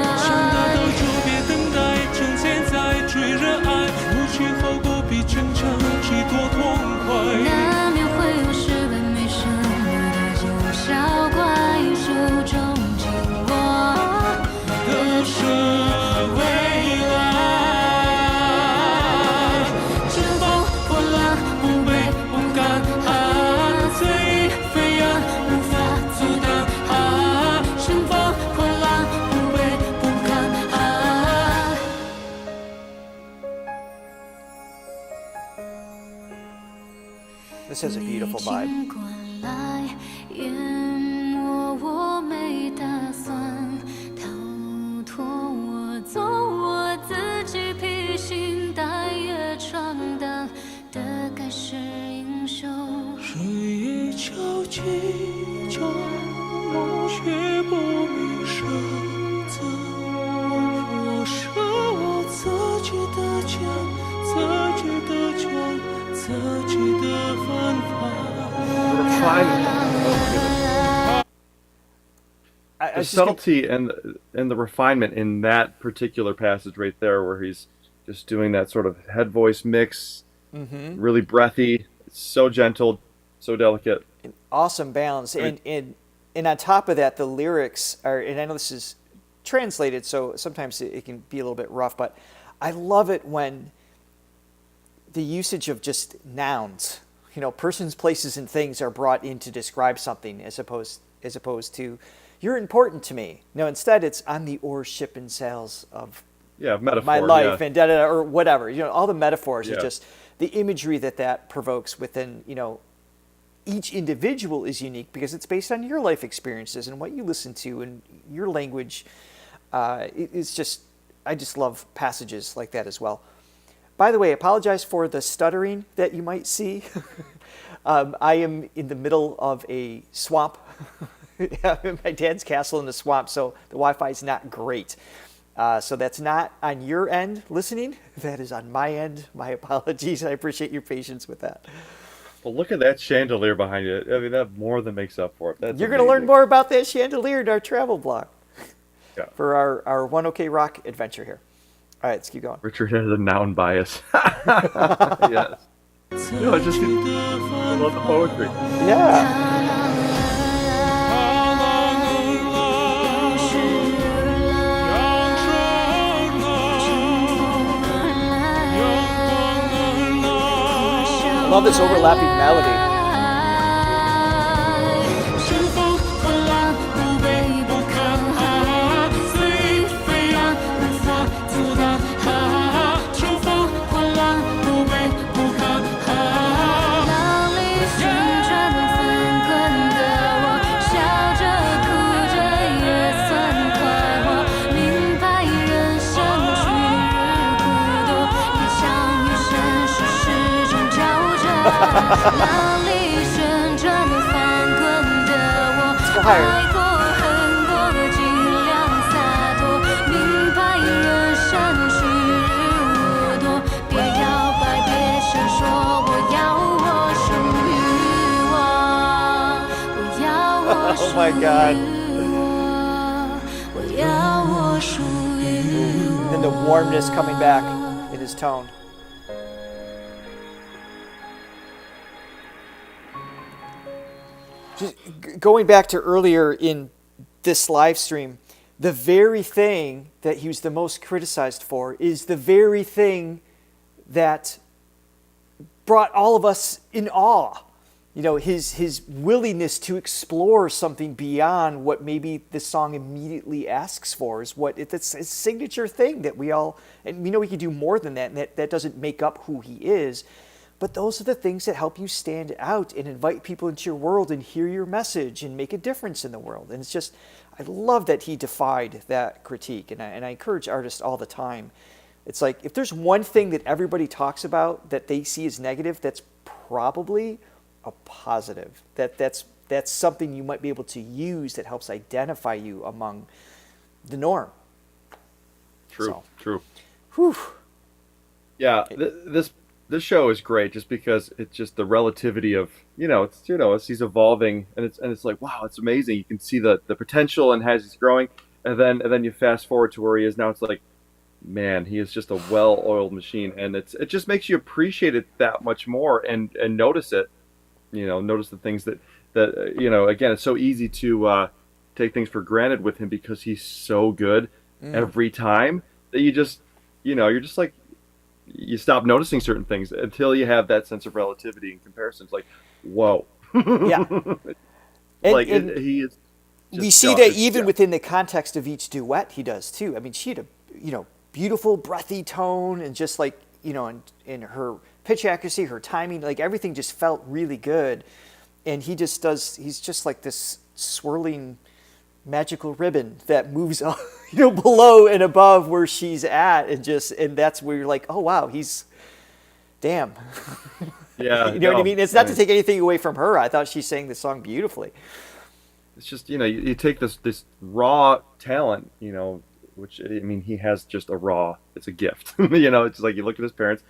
埃。想得到就别等待，趁现在最热爱，不计后果比争吵几多痛快。难免会有失败，没什么的就笑怪，手中紧握的是未来。乘风破浪，不卑不亢，随意飞扬，无法阻挡。乘风破浪，不卑不亢。This has a beautiful vibe. 你过来淹没我，没打算逃脱，我做我自己，披星戴月闯荡的该是英雄。日夜交集，角落却不明选择。我是我自己的枪，自己的船，自己的方法。The subtlety and the refinement in that particular passage right there, where he's just doing that sort of head voice mix, really breathy, so gentle, so delicate. An awesome balance, and on top of that, the lyrics are. And I know this is translated, so sometimes it can be a little bit rough, but I love it when the usage of just nouns, persons, places, and things are brought in to describe something, as opposed to "you're important to me." No, instead it's "I'm the oars, ship, and sails of metaphor, my life," yeah. and da-da-da, or whatever. All the metaphors Yeah. are just the imagery that provokes within. Each individual is unique because it's based on your life experiences and what you listen to and your language. It's just, I just love passages like that as well. By the way, I apologize for the stuttering that you might see. I am in the middle of a swamp. My dad's castle in the swamp, so the Wi-Fi is not great. So that's not on your end listening. That is on my end. My apologies. I appreciate your patience with that. Well, look at that chandelier behind you. I mean, that more than makes up for it. That's You're going to learn more about that chandelier in our travel blog for our 1OK Rock adventure here. All right, let's keep going. Richard has a noun bias. Yes. I just love the poetry. Yeah. I love this overlapping melody. Let's go higher. Oh my God. And the warmness coming back in his tone. Just going back to earlier in this live stream, the very thing that he was the most criticized for is the very thing that brought all of us in awe. You know, his willingness to explore something beyond what maybe the song immediately asks for is what it's his signature thing that we all, and we know he can do more than that, and that doesn't make up who he is. But those are the things that help you stand out and invite people into your world and hear your message and make a difference in the world. And it's just, I love that he defied that critique. And I encourage artists all the time. It's like, if there's one thing that everybody talks about that they see as negative, that's probably a positive. That's something you might be able to use that helps identify you among the norm. True. Whew. Yeah, this show is great just because it's just the relativity of, as he's evolving, and it's like, wow, it's amazing. You can see the potential and as he's growing, and then you fast forward to where he is now. It's like, man, he is just a well-oiled machine, and it just makes you appreciate it that much more and notice it. Notice the things that again, it's so easy to take things for granted with him because he's so good every time that you just, you're just like, you stop noticing certain things until you have that sense of relativity and comparison. It's like, whoa. Yeah. He is. We see that even within the context of each duet he does too. I mean, she had a, beautiful breathy tone and just like, in her pitch accuracy, her timing, like everything just felt really good. And he's just like this swirling magical ribbon that moves below and above where she's at, and that's where you're like, oh wow, he's damn. Yeah. What I mean? It's not to take anything away from her. I thought she sang the song beautifully. It's just, you take this raw talent, which, I mean, he has just it's a gift. It's like you look at his parents,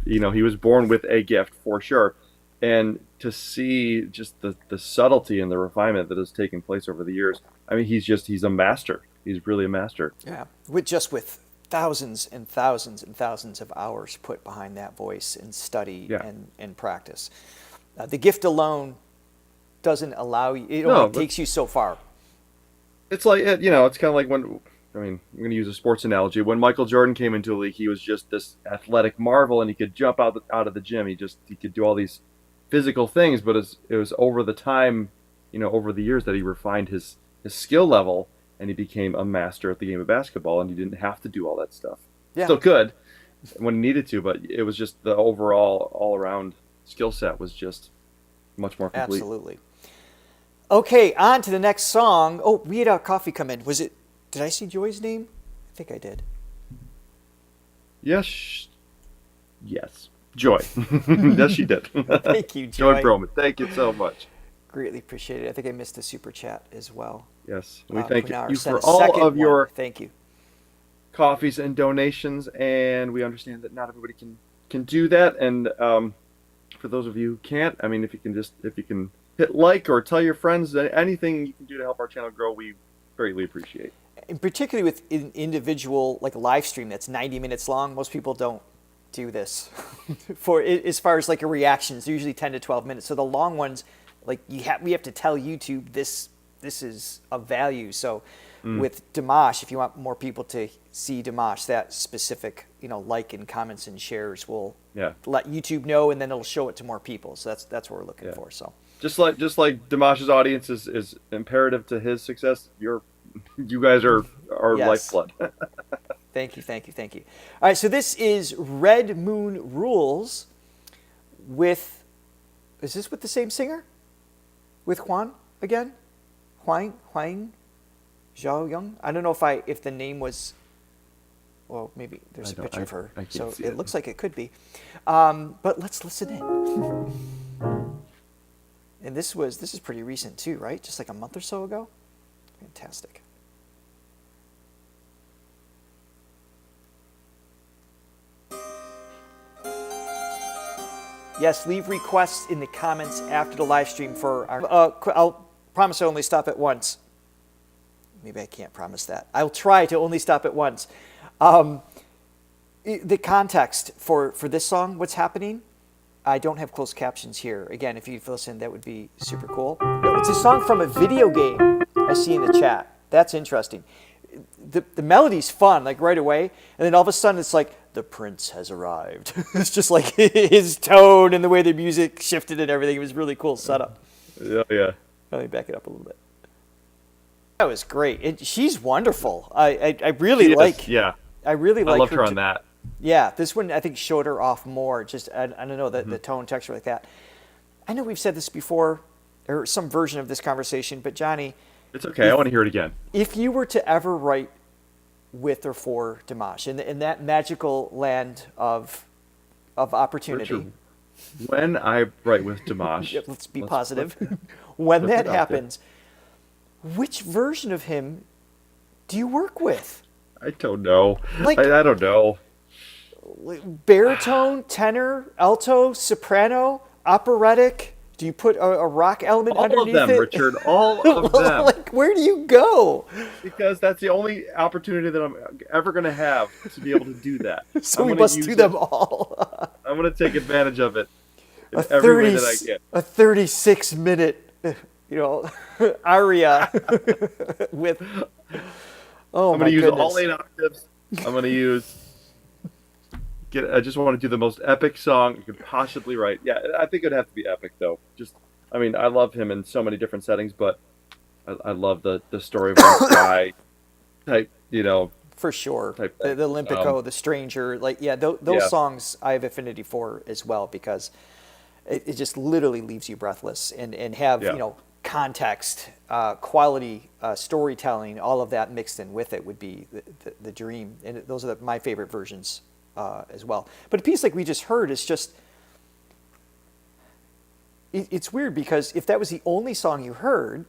he was born with a gift for sure. And to see just the subtlety and the refinement that has taken place over the years, I mean, he's a master. He's really a master. Yeah, with thousands and thousands and thousands of hours put behind that voice and study and practice. The gift alone doesn't allow you, it only takes you so far. It's like, it's kind of like when, I'm going to use a sports analogy. When Michael Jordan came into the league, he was just this athletic marvel, and he could jump out of the gym. He could do all these physical things, but it was over the time, over the years that he refined his skill level, and he became a master at the game of basketball, and he didn't have to do all that stuff. Yeah. Still could when he needed to, but it was just the overall all-around skill set was just much more complete. Absolutely. Okay, on to the next song. Oh, we had our coffee come in. Did I see Joy's name? I think I did. Yes. Joy. Yes, she did. Thank you, Joy. Joy Broman. Thank you so much. Greatly appreciate it. I think I missed the super chat as well. Yes. We thank you for a all of your thank you. coffees and donations, and we understand that not everybody can do that. And for those of you who can't, I mean, if you can hit like or tell your friends, anything you can do to help our channel grow, we greatly appreciate. And particularly with an individual like a live stream that's 90 minutes long, most people don't do this as far as like a reactions. They're usually 10 to 12 minutes. So the long ones, like we have to tell YouTube this is of value. So with Dimash, if you want more people to see Dimash, that specific like and comments and shares will let YouTube know, and then it'll show it to more people. So that's what we're looking for. So just like Dimash's audience is imperative to his success, you guys are lifeblood. Thank you. All right, so this is Red Moon Rules is this with the same singer? With Juan again? Huang Zhao Young? I don't know if the name was, well, maybe there's a picture of her. So it looks like it could be. But let's listen in. And this is pretty recent too, right? Just like a month or so ago? Fantastic. Yes, leave requests in the comments after the live stream for our... I'll promise I'll only stop at once. Maybe I can't promise that. I'll try to only stop at once. The context for this song, what's happening, I don't have closed captions here. Again, if you listen, that would be super cool. No, it's a song from a video game I see in the chat. That's interesting. the melody's fun, like right away, and then all of a sudden it's like, the prince has arrived. It's just like his tone and the way the music shifted and everything. It was really cool setup. Yeah. Let me back it up a little bit. That was great. She's wonderful. I really like. Yeah. I really like. I loved her on that. Yeah, this one I think showed her off more. Just I don't know the tone, texture like that. I know we've said this before, or some version of this conversation, but Johnny, it's okay. I want to hear it again. If you were to ever write with or for Dimash in that magical land of opportunity, Richard, when I write with Dimash, let's be positive. When that happens, which version of him do you work with? I don't know. Like, I don't know. Baritone, tenor, alto, soprano, operatic. Do you put a rock element underneath it? All of them, Richard. All of them. Like, where do you go? Because that's the only opportunity that I'm ever going to have to be able to do that. So we must do them all. I'm going to take advantage of it in every way that I can. A 36-minute, aria with. Oh, I'm my going to use goodness. all 8 octaves. I'm going to use. I just want to do the most epic song you could possibly write. Yeah, I think it'd have to be epic, though. I love him in so many different settings, but I love the story of one guy type, For sure. Type the thing. Olympico, The Stranger, those songs I have affinity for as well, because it just literally leaves you breathless and have, context, quality, storytelling, all of that mixed in with it would be the dream. And those are my favorite versions as well. But a piece like we just heard is just, it's weird because if that was the only song you heard,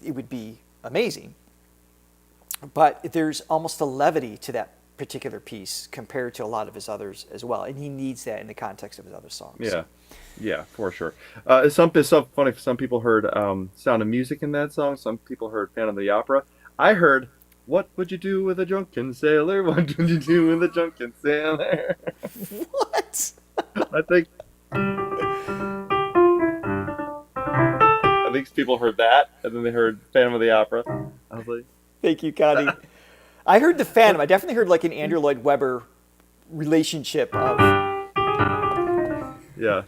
it would be amazing. But there's almost a levity to that particular piece compared to a lot of his others as well. And he needs that in the context of his other songs. Yeah, for sure. It's so funny. Some people heard Sound of Music in that song. Some people heard Phantom of the Opera. I heard, what would you do with a drunken sailor? What would you do with a drunken sailor? What? I think people heard that, and then they heard Phantom of the Opera. I was like, thank you, Connie. I heard the Phantom. I definitely heard like an Andrew Lloyd Webber relationship of. Yeah.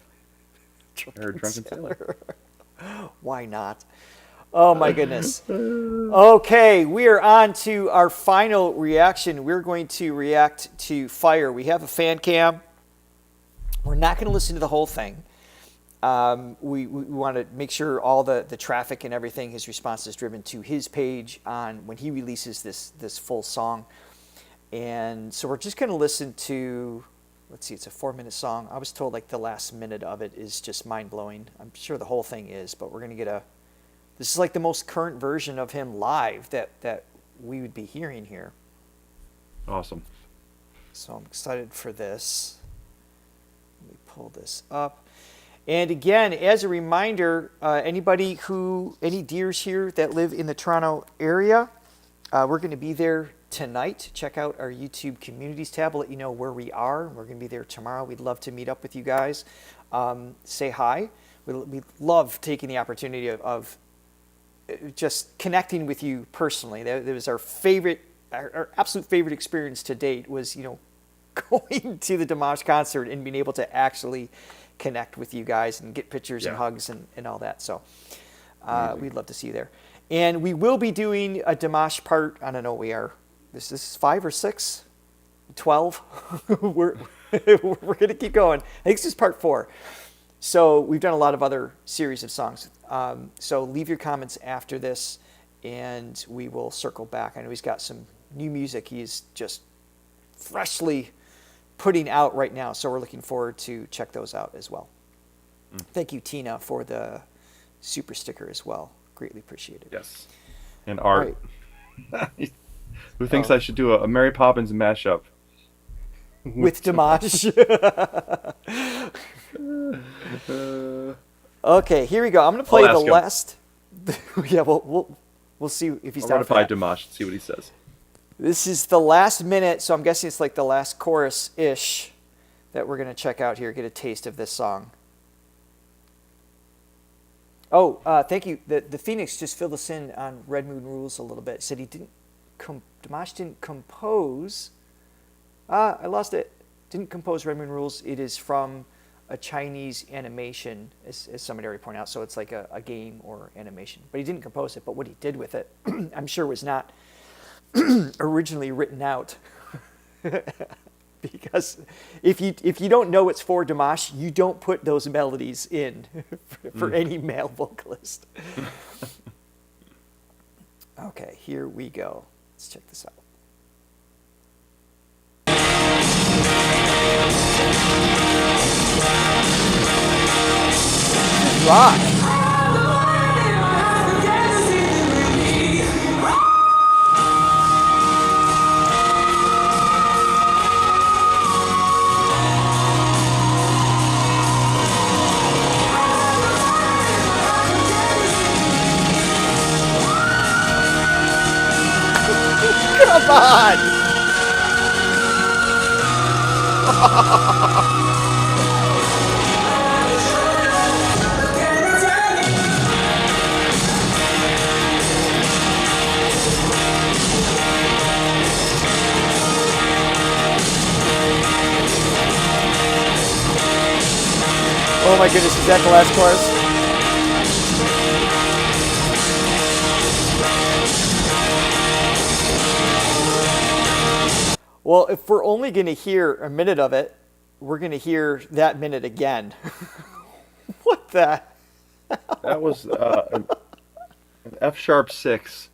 I heard Drunken Sailor. Why not? Oh my goodness. Okay, we are on to our final reaction. We're going to react to Fire. We have a fan cam. We're not going to listen to the whole thing. We want to make sure all the traffic and everything, his response is driven to his page on when he releases this full song. And so we're just going to listen to, let's see, it's a 4-minute song. I was told like the last minute of it is just mind-blowing. I'm sure the whole thing is, but we're going to get this is like the most current version of him live that we would be hearing here. Awesome. So I'm excited for this. Let me pull this up. And again, as a reminder, any deers here that live in the Toronto area, we're going to be there tonight. Check out our YouTube communities tab. We'll let you know where we are. We're going to be there tomorrow. We'd love to meet up with you guys. Say hi. We love taking the opportunity of just connecting with you personally. That was our absolute favorite experience to date was, going to the Dimash concert and being able to actually connect with you guys and get pictures and hugs and all that. So we'd love to see you there. And we will be doing a Dimash part, I don't know, this is 5 or 6, 12. we're going to keep going. I think this is part 4. So we've done a lot of other series of songs. So leave your comments after this and we will circle back. I know he's got some new music he's just freshly putting out right now. So we're looking forward to check those out as well. Thank you, Tina, for the super sticker as well. Greatly appreciated. Yes. And Art, who thinks I should do a Mary Poppins mashup. With Dimash. Okay, here we go. I'm going to play the last. Yeah, we'll see if he's down for that. Dimash and see what he says. This is the last minute, so I'm guessing it's like the last chorus-ish that we're going to check out here, get a taste of this song. Oh, thank you. The Phoenix just filled us in on Red Moon Rules a little bit. Said he didn't Dimash didn't compose. I lost it. Didn't compose Red Moon Rules. It is from a Chinese animation, as somebody already pointed out. So it's like a game or animation. But he didn't compose it. But what he did with it, I'm sure was not originally written out. Because if you don't know it's for Dimash, you don't put those melodies in for any male vocalist. Okay, here we go. Let's check this out. This is rock. Come on! Oh my goodness, is that the last chorus? Well, if we're only going to hear a minute of it, we're going to hear that minute again. What the hell? That was an F-sharp 6.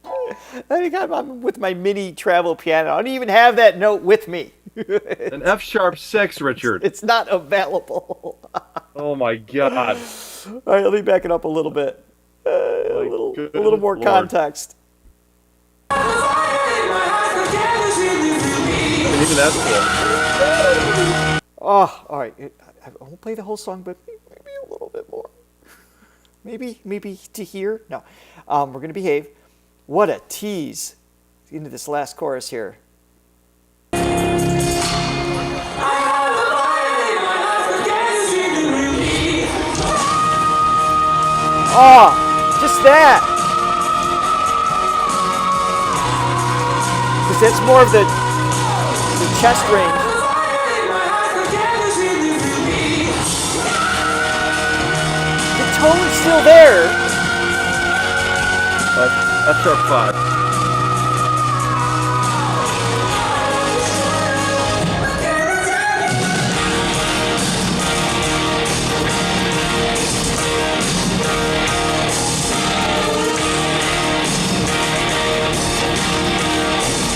I think I'm with my mini travel piano. I don't even have that note with me. An F-sharp 6, Richard. It's not available. Oh my God. All right, let me back it up a little bit. A little more context. And even that's cool. Oh, all right. I won't play the whole song, but maybe a little bit more. Maybe to hear. No, we're gonna behave. What a tease into this last chorus here. Oh, just that. Because that's more of the chest range. The tone's still there. F-sharp 5.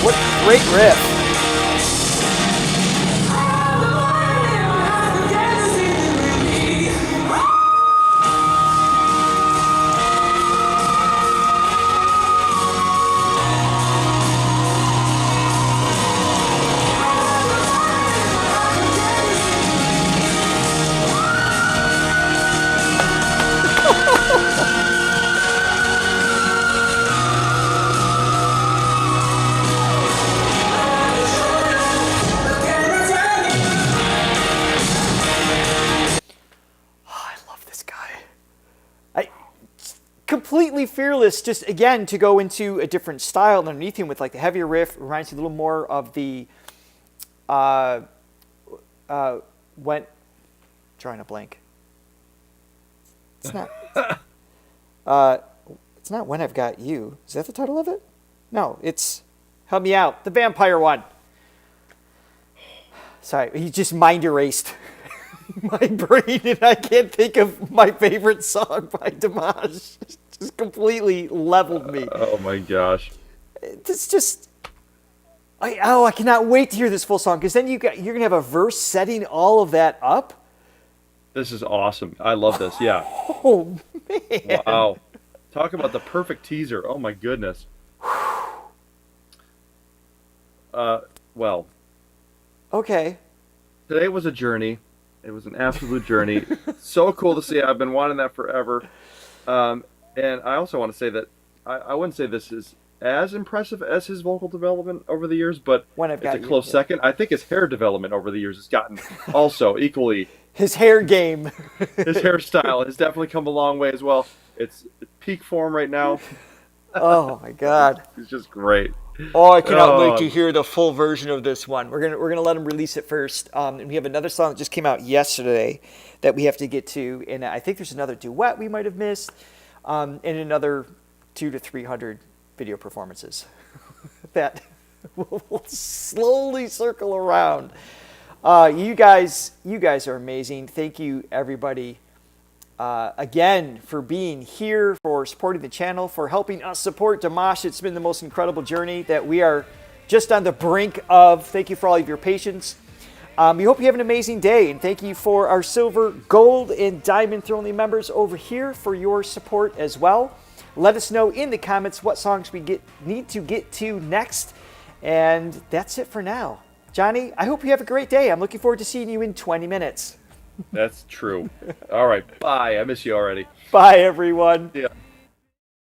What great riff. Completely fearless, just again to go into a different style underneath him with like the heavier riff. Reminds you a little more of the when drawing a blank. It's not it's not When I've Got You. Is that the title of it? No, it's Help Me Out, the vampire one. Sorry, he just mind erased my brain and I can't think of my favorite song by Dimash. Just completely leveled me. Oh my gosh. It's just... I cannot wait to hear this full song because then you're going to have a verse setting all of that up. This is awesome. I love this, yeah. Oh, man. Wow. Talk about the perfect teaser. Oh my goodness. Well. Okay. Today was a journey. It was an absolute journey. So cool to see. I've been wanting that forever. And I also want to say that I wouldn't say this is as impressive as his vocal development over the years, but it's a close second. I think his hair development over the years has gotten also equally. His hair game. His hairstyle has definitely come a long way as well. It's peak form right now. Oh my God. He's just great. Oh, I cannot wait to hear the full version of this one. We're gonna let him release it first. And we have another song that just came out yesterday that we have to get to, and I think there's another duet we might have missed, and another 200 to 300 video performances that will slowly circle around. You guys are amazing. Thank you, everybody. Again, for being here, for supporting the channel, for helping us support Dimash. It's been the most incredible journey that we are just on the brink of. Thank you for all of your patience. We hope you have an amazing day, and thank you for our silver, gold, and diamond Throne members over here for your support as well. Let us know in the comments what songs we need to get to next, and that's it for now. Johnny, I hope you have a great day. I'm looking forward to seeing you in 20 minutes. That's true. All right. Bye. I miss you already. Bye, everyone. Yeah.